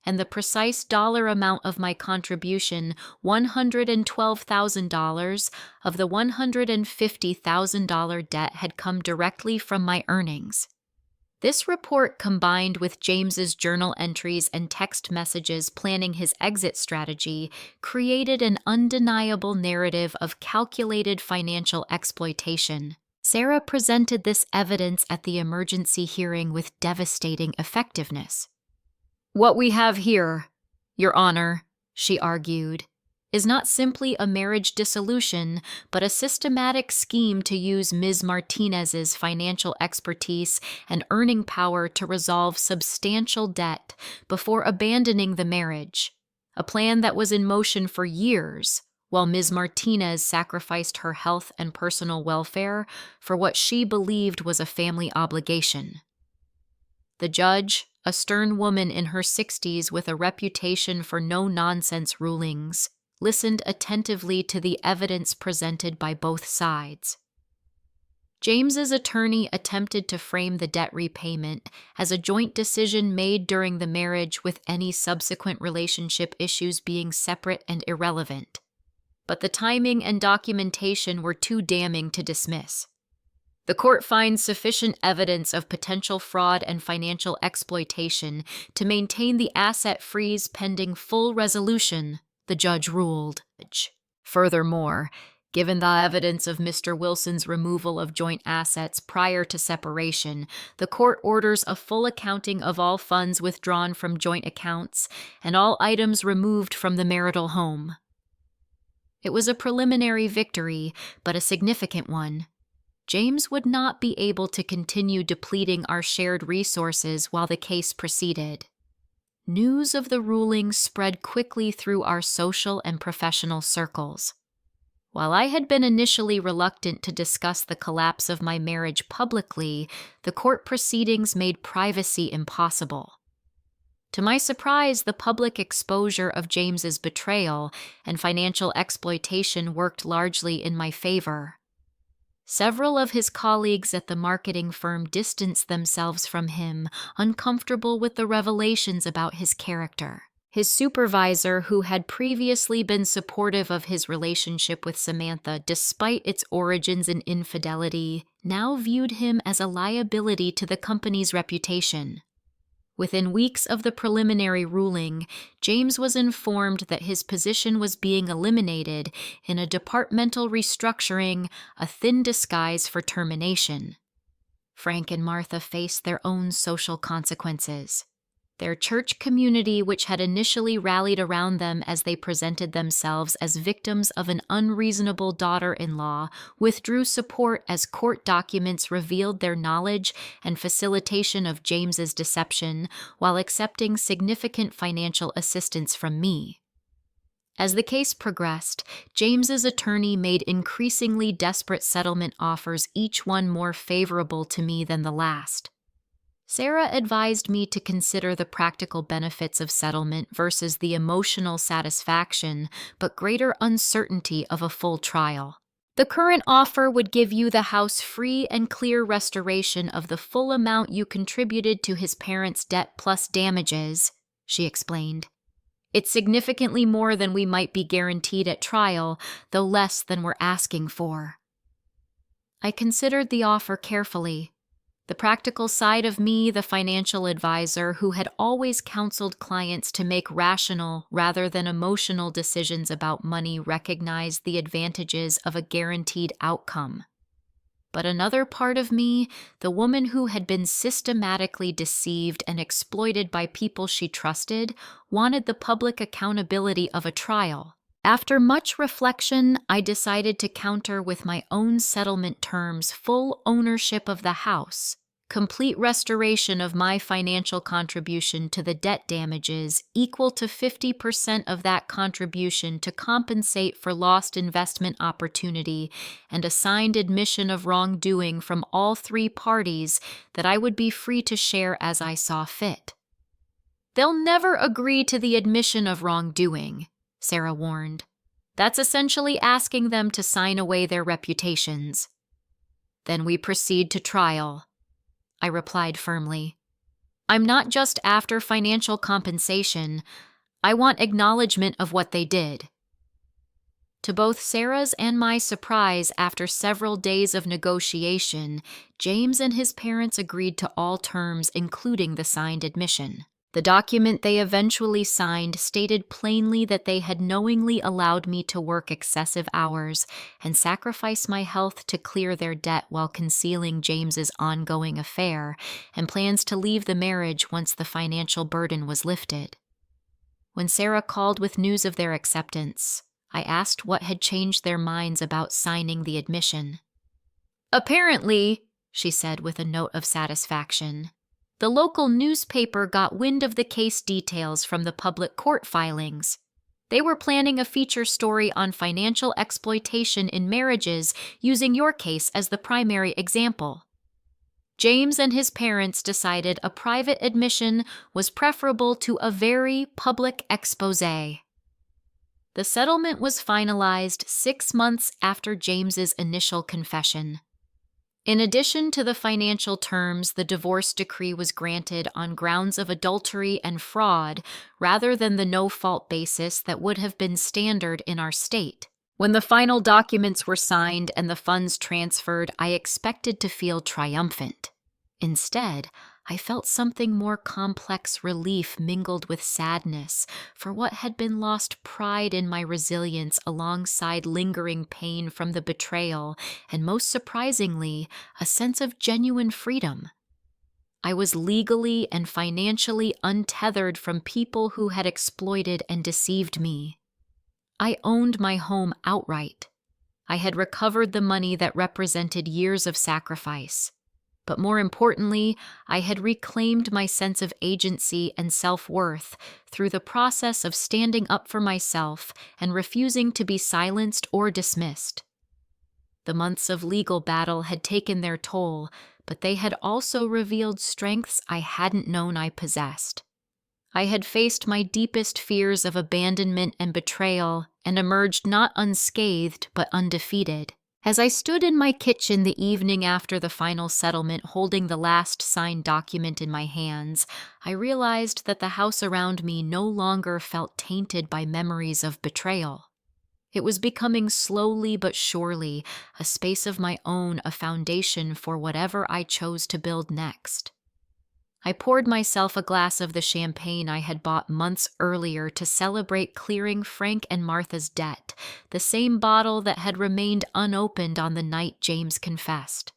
and the precise dollar amount of my contribution, $112,000 of the $150,000 debt had come directly from my earnings. This report, combined with James's journal entries and text messages planning his exit strategy, created an undeniable narrative of calculated financial exploitation. Sarah presented this evidence at the emergency hearing with devastating effectiveness. What we have here, Your Honor, she argued, is not simply a marriage dissolution, but a systematic scheme to use Ms. Martinez's financial expertise and earning power to resolve substantial debt before abandoning the marriage, a plan that was in motion for years, while Ms. Martinez sacrificed her health and personal welfare for what she believed was a family obligation. The judge, a stern woman in her 60s with a reputation for no-nonsense rulings, listened attentively to the evidence presented by both sides. James's attorney attempted to frame the debt repayment as a joint decision made during the marriage, with any subsequent relationship issues being separate and irrelevant. But the timing and documentation were too damning to dismiss. The court finds sufficient evidence of potential fraud and financial exploitation to maintain the asset freeze pending full resolution, the judge ruled. Furthermore, given the evidence of Mr. Wilson's removal of joint assets prior to separation, the court orders a full accounting of all funds withdrawn from joint accounts and all items removed from the marital home. It was a preliminary victory, but a significant one. James would not be able to continue depleting our shared resources while the case proceeded. News of the ruling spread quickly through our social and professional circles. While I had been initially reluctant to discuss the collapse of my marriage publicly, the court proceedings made privacy impossible. To my surprise, the public exposure of James's betrayal and financial exploitation worked largely in my favor. Several of his colleagues at the marketing firm distanced themselves from him, uncomfortable with the revelations about his character. His supervisor, who had previously been supportive of his relationship with Samantha despite its origins in infidelity, now viewed him as a liability to the company's reputation. Within weeks of the preliminary ruling, James was informed that his position was being eliminated in a departmental restructuring, a thin disguise for termination. Frank and Martha faced their own social consequences. Their church community, which had initially rallied around them as they presented themselves as victims of an unreasonable daughter-in-law, withdrew support as court documents revealed their knowledge and facilitation of James's deception, while accepting significant financial assistance from me. As the case progressed, James's attorney made increasingly desperate settlement offers, each one more favorable to me than the last. Sarah advised me to consider the practical benefits of settlement versus the emotional satisfaction but greater uncertainty of a full trial. The current offer would give you the house free and clear restoration of the full amount you contributed to his parents' debt plus damages, she explained. It's significantly more than we might be guaranteed at trial, though less than we're asking for. I considered the offer carefully. The practical side of me, the financial advisor who had always counseled clients to make rational rather than emotional decisions about money, recognized the advantages of a guaranteed outcome. But another part of me, the woman who had been systematically deceived and exploited by people she trusted, wanted the public accountability of a trial. After much reflection, I decided to counter with my own settlement terms full ownership of the house, complete restoration of my financial contribution to the debt damages equal to 50% of that contribution to compensate for lost investment opportunity, and a signed admission of wrongdoing from all three parties that I would be free to share as I saw fit. They'll never agree to the admission of wrongdoing, Sarah warned. That's essentially asking them to sign away their reputations. Then we proceed to trial, I replied firmly. I'm not just after financial compensation. I want acknowledgement of what they did. To both Sarah's and my surprise, after several days of negotiation, James and his parents agreed to all terms, including the signed admission. The document they eventually signed stated plainly that they had knowingly allowed me to work excessive hours and sacrifice my health to clear their debt while concealing James's ongoing affair and plans to leave the marriage once the financial burden was lifted. When Sarah called with news of their acceptance, I asked what had changed their minds about signing the admission. Apparently, she said with a note of satisfaction, the local newspaper got wind of the case details from the public court filings. They were planning a feature story on financial exploitation in marriages, using your case as the primary example. James and his parents decided a private admission was preferable to a very public exposé. The settlement was finalized 6 months after James's initial confession. In addition to the financial terms, the divorce decree was granted on grounds of adultery and fraud rather than the no-fault basis that would have been standard in our state. When the final documents were signed and the funds transferred, I expected to feel triumphant. Instead, I felt something more complex relief mingled with sadness for what had been lost pride in my resilience alongside lingering pain from the betrayal and, most surprisingly, a sense of genuine freedom. I was legally and financially untethered from people who had exploited and deceived me. I owned my home outright. I had recovered the money that represented years of sacrifice. But more importantly, I had reclaimed my sense of agency and self-worth through the process of standing up for myself and refusing to be silenced or dismissed. The months of legal battle had taken their toll, but they had also revealed strengths I hadn't known I possessed. I had faced my deepest fears of abandonment and betrayal and emerged not unscathed but undefeated. As I stood in my kitchen the evening after the final settlement, holding the last signed document in my hands, I realized that the house around me no longer felt tainted by memories of betrayal. It was becoming slowly but surely a space of my own, a foundation for whatever I chose to build next. I poured myself a glass of the champagne I had bought months earlier to celebrate clearing Frank and Martha's debt, the same bottle that had remained unopened on the night James confessed.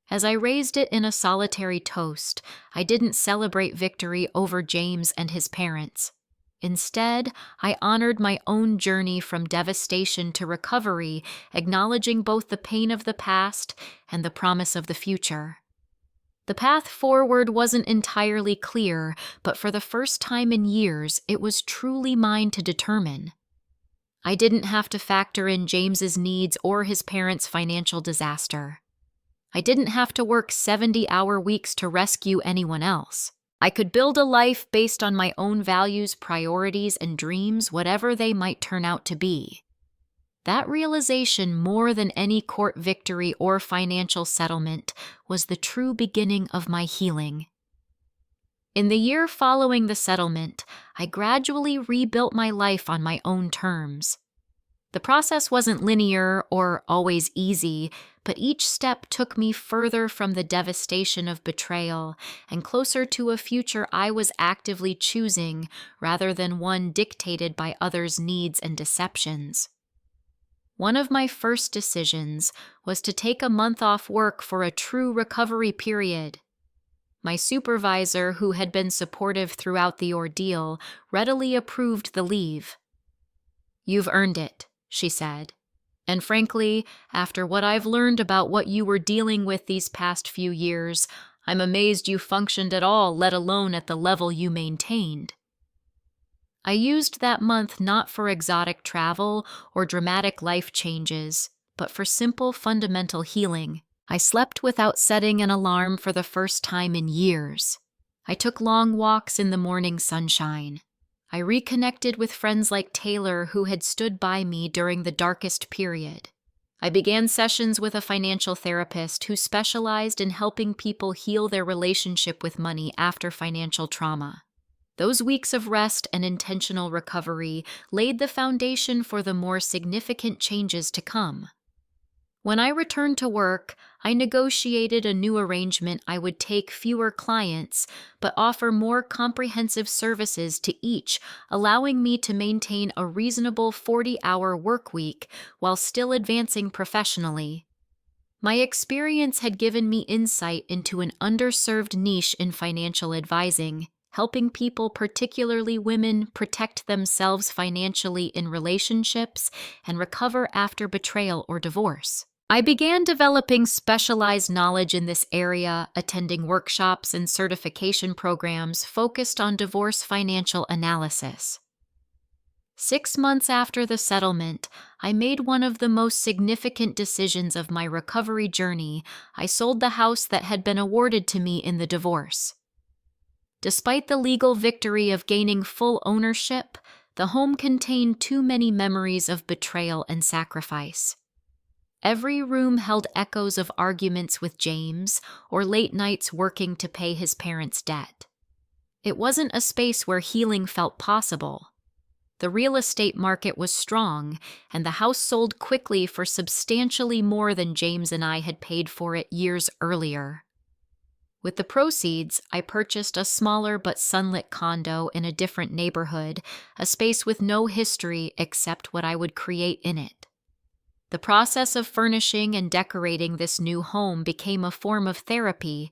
As I raised it in a solitary toast, I didn't celebrate victory over James and his parents. Instead, I honored my own journey from devastation to recovery, acknowledging both the pain of the past and the promise of the future. The path forward wasn't entirely clear, but for the first time in years, it was truly mine to determine. I didn't have to factor in James's needs or his parents' financial disaster. I didn't have to work 70-hour weeks to rescue anyone else. I could build a life based on my own values, priorities, and dreams, whatever they might turn out to be. That realization, more than any court victory or financial settlement, was the true beginning of my healing. In the year following the settlement, I gradually rebuilt my life on my own terms. The process wasn't linear or always easy, but each step took me further from the devastation of betrayal and closer to a future I was actively choosing rather than one dictated by others' needs and deceptions. One of my first decisions was to take a month off work for a true recovery period. My supervisor, who had been supportive throughout the ordeal, readily approved the leave. "You've earned it," she said. "And frankly, after what I've learned about what you were dealing with these past few years, I'm amazed you functioned at all, let alone at the level you maintained." I used that month not for exotic travel or dramatic life changes, but for simple fundamental healing. I slept without setting an alarm for the first time in years. I took long walks in the morning sunshine. I reconnected with friends like Taylor, who had stood by me during the darkest period. I began sessions with a financial therapist who specialized in helping people heal their relationship with money after financial trauma. Those weeks of rest and intentional recovery laid the foundation for the more significant changes to come. When I returned to work, I negotiated a new arrangement. I would take fewer clients, but offer more comprehensive services to each, allowing me to maintain a reasonable 40-hour work week while still advancing professionally. My experience had given me insight into an underserved niche in financial advising, helping people, particularly women, protect themselves financially in relationships and recover after betrayal or divorce. I began developing specialized knowledge in this area, attending workshops and certification programs focused on divorce financial analysis. 6 months after the settlement, I made one of the most significant decisions of my recovery journey. I sold the house that had been awarded to me in the divorce. Despite the legal victory of gaining full ownership, the home contained too many memories of betrayal and sacrifice. Every room held echoes of arguments with James or late nights working to pay his parents' debt. It wasn't a space where healing felt possible. The real estate market was strong, and the house sold quickly for substantially more than James and I had paid for it years earlier. With the proceeds, I purchased a smaller but sunlit condo in a different neighborhood, a space with no history except what I would create in it. The process of furnishing and decorating this new home became a form of therapy,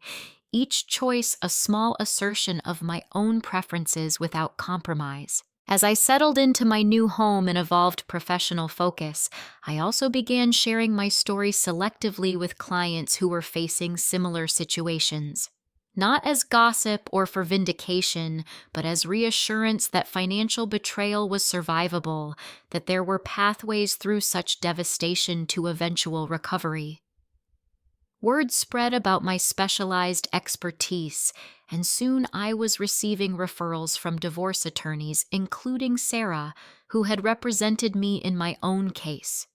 each choice a small assertion of my own preferences without compromise. As I settled into my new home and evolved professional focus, I also began sharing my story selectively with clients who were facing similar situations. Not as gossip or for vindication, but as reassurance that financial betrayal was survivable, that there were pathways through such devastation to eventual recovery. Word spread about my specialized expertise, and soon I was receiving referrals from divorce attorneys, including Sarah, who had represented me in my own case.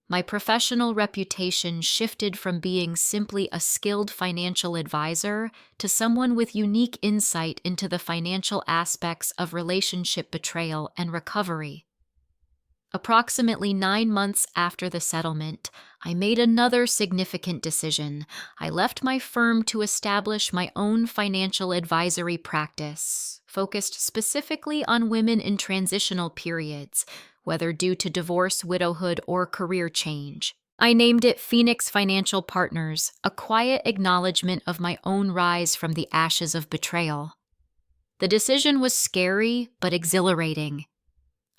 My professional reputation shifted from being simply a skilled financial advisor to someone with unique insight into the financial aspects of relationship betrayal and recovery. Approximately 9 months after the settlement, I made another significant decision. I left my firm to establish my own financial advisory practice, focused specifically on women in transitional periods, whether due to divorce, widowhood, or career change. I named it Phoenix Financial Partners, a quiet acknowledgement of my own rise from the ashes of betrayal. The decision was scary but exhilarating.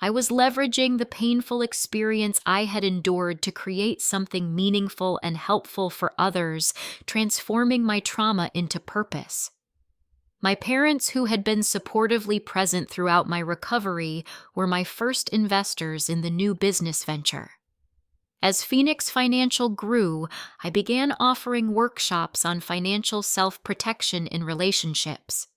I was leveraging the painful experience I had endured to create something meaningful and helpful for others, transforming my trauma into purpose. My parents, who had been supportively present throughout my recovery, were my first investors in the new business venture. As Phoenix Financial grew, I began offering workshops on financial self-protection in relationships.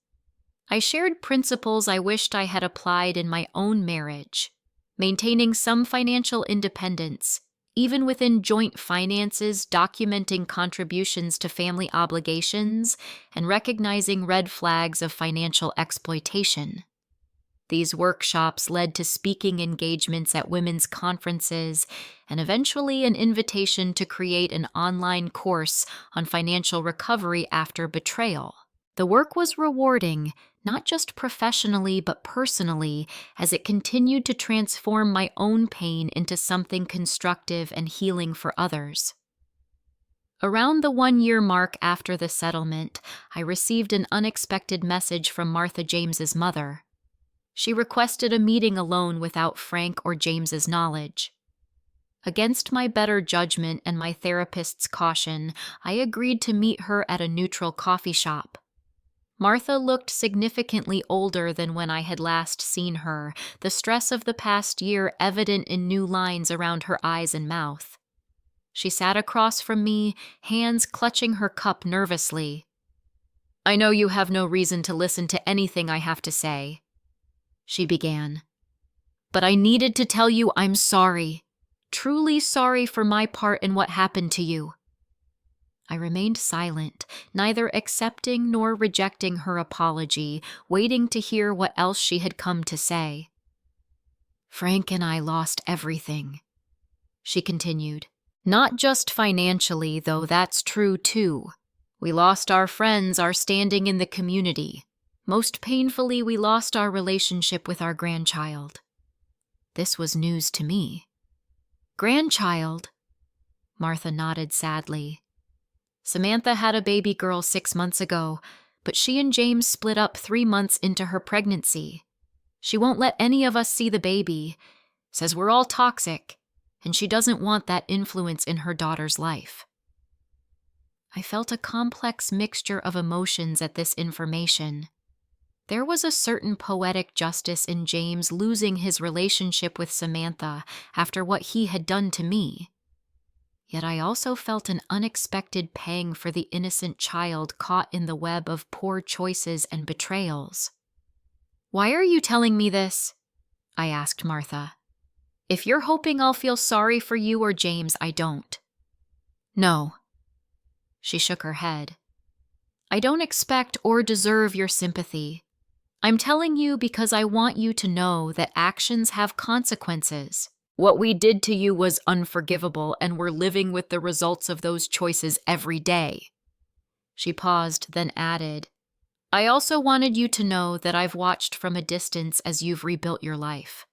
I shared principles I wished I had applied in my own marriage, maintaining some financial independence, even within joint finances, documenting contributions to family obligations, and recognizing red flags of financial exploitation. These workshops led to speaking engagements at women's conferences and eventually an invitation to create an online course on financial recovery after betrayal. The work was rewarding, not just professionally but personally, as it continued to transform my own pain into something constructive and healing for others. Around the 1-year mark after the settlement, I received an unexpected message from Martha James's mother. She requested a meeting alone without Frank or James's knowledge. Against my better judgment and my therapist's caution, I agreed to meet her at a neutral coffee shop. Martha looked significantly older than when I had last seen her, the stress of the past year evident in new lines around her eyes and mouth. She sat across from me, hands clutching her cup nervously. "I know you have no reason to listen to anything I have to say," she began. "But I needed to tell you I'm sorry, truly sorry for my part in what happened to you." I remained silent, neither accepting nor rejecting her apology, waiting to hear what else she had come to say. "Frank and I lost everything," she continued. "Not just financially, though that's true too. We lost our friends, our standing in the community. Most painfully, we lost our relationship with our grandchild." This was news to me. "Grandchild?" Martha nodded sadly. "Samantha had a baby girl 6 months ago, but she and James split up 3 months into her pregnancy. She won't let any of us see the baby, says we're all toxic, and she doesn't want that influence in her daughter's life." I felt a complex mixture of emotions at this information. There was a certain poetic justice in James losing his relationship with Samantha after what he had done to me. Yet I also felt an unexpected pang for the innocent child caught in the web of poor choices and betrayals. "Why are you telling me this?" I asked Martha. "If you're hoping I'll feel sorry for you or James, I don't." "No." She shook her head. "I don't expect or deserve your sympathy. I'm telling you because I want you to know that actions have consequences. What we did to you was unforgivable, and we're living with the results of those choices every day." She paused, then added, "I also wanted you to know that I've watched from a distance as you've rebuilt your life.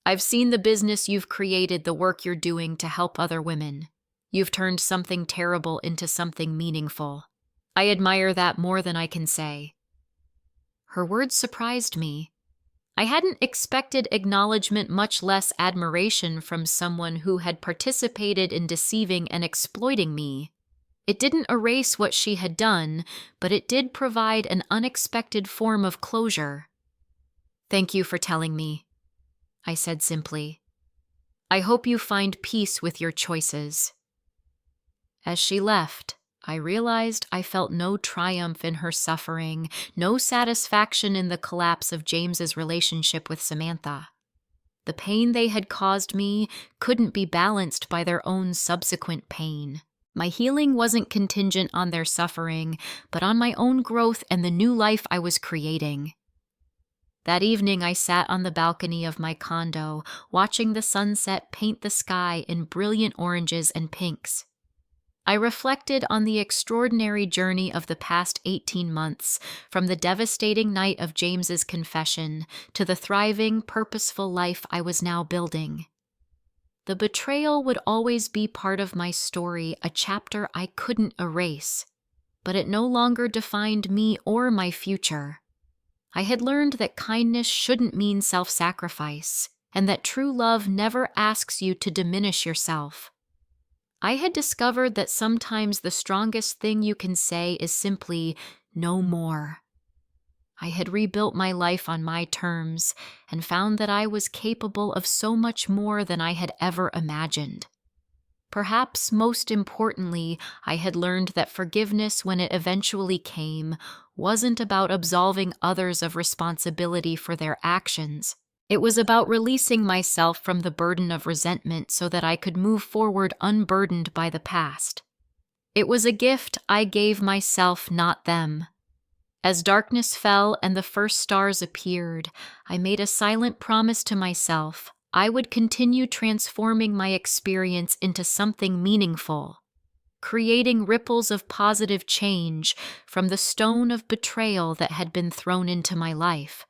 I've seen the business you've created, the work you're doing to help other women. You've turned something terrible into something meaningful. I admire that more than I can say." Her words surprised me. I hadn't expected acknowledgement, much less admiration, from someone who had participated in deceiving and exploiting me. It didn't erase what she had done, but it did provide an unexpected form of closure. "Thank you for telling me," I said simply. "I hope you find peace with your choices." As she left, I realized I felt no triumph in her suffering, no satisfaction in the collapse of James's relationship with Samantha. The pain they had caused me couldn't be balanced by their own subsequent pain. My healing wasn't contingent on their suffering, but on my own growth and the new life I was creating. That evening, I sat on the balcony of my condo, watching the sunset paint the sky in brilliant oranges and pinks. I reflected on the extraordinary journey of the past 18 months, from the devastating night of James's confession to the thriving, purposeful life I was now building. The betrayal would always be part of my story, a chapter I couldn't erase, but it no longer defined me or my future. I had learned that kindness shouldn't mean self-sacrifice, and that true love never asks you to diminish yourself. I had discovered that sometimes the strongest thing you can say is simply, "No more." I had rebuilt my life on my terms and found that I was capable of so much more than I had ever imagined. Perhaps most importantly, I had learned that forgiveness, when it eventually came, wasn't about absolving others of responsibility for their actions. It was about releasing myself from the burden of resentment so that I could move forward unburdened by the past. It was a gift I gave myself, not them. As darkness fell and the first stars appeared, I made a silent promise to myself I would continue transforming my experience into something meaningful, creating ripples of positive change from the stone of betrayal that had been thrown into my life.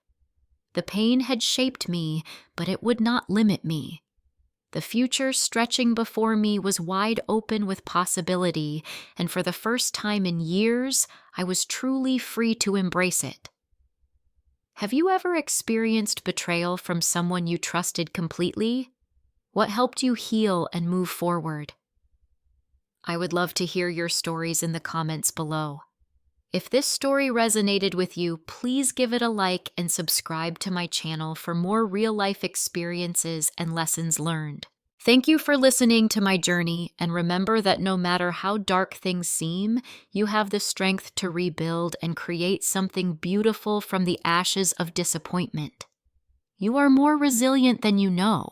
The pain had shaped me, but it would not limit me. The future stretching before me was wide open with possibility, and for the first time in years, I was truly free to embrace it. Have you ever experienced betrayal from someone you trusted completely? What helped you heal and move forward? I would love to hear your stories in the comments below. If this story resonated with you, please give it a like and subscribe to my channel for more real-life experiences and lessons learned. Thank you for listening to my journey, and remember that no matter how dark things seem, you have the strength to rebuild and create something beautiful from the ashes of disappointment. You are more resilient than you know.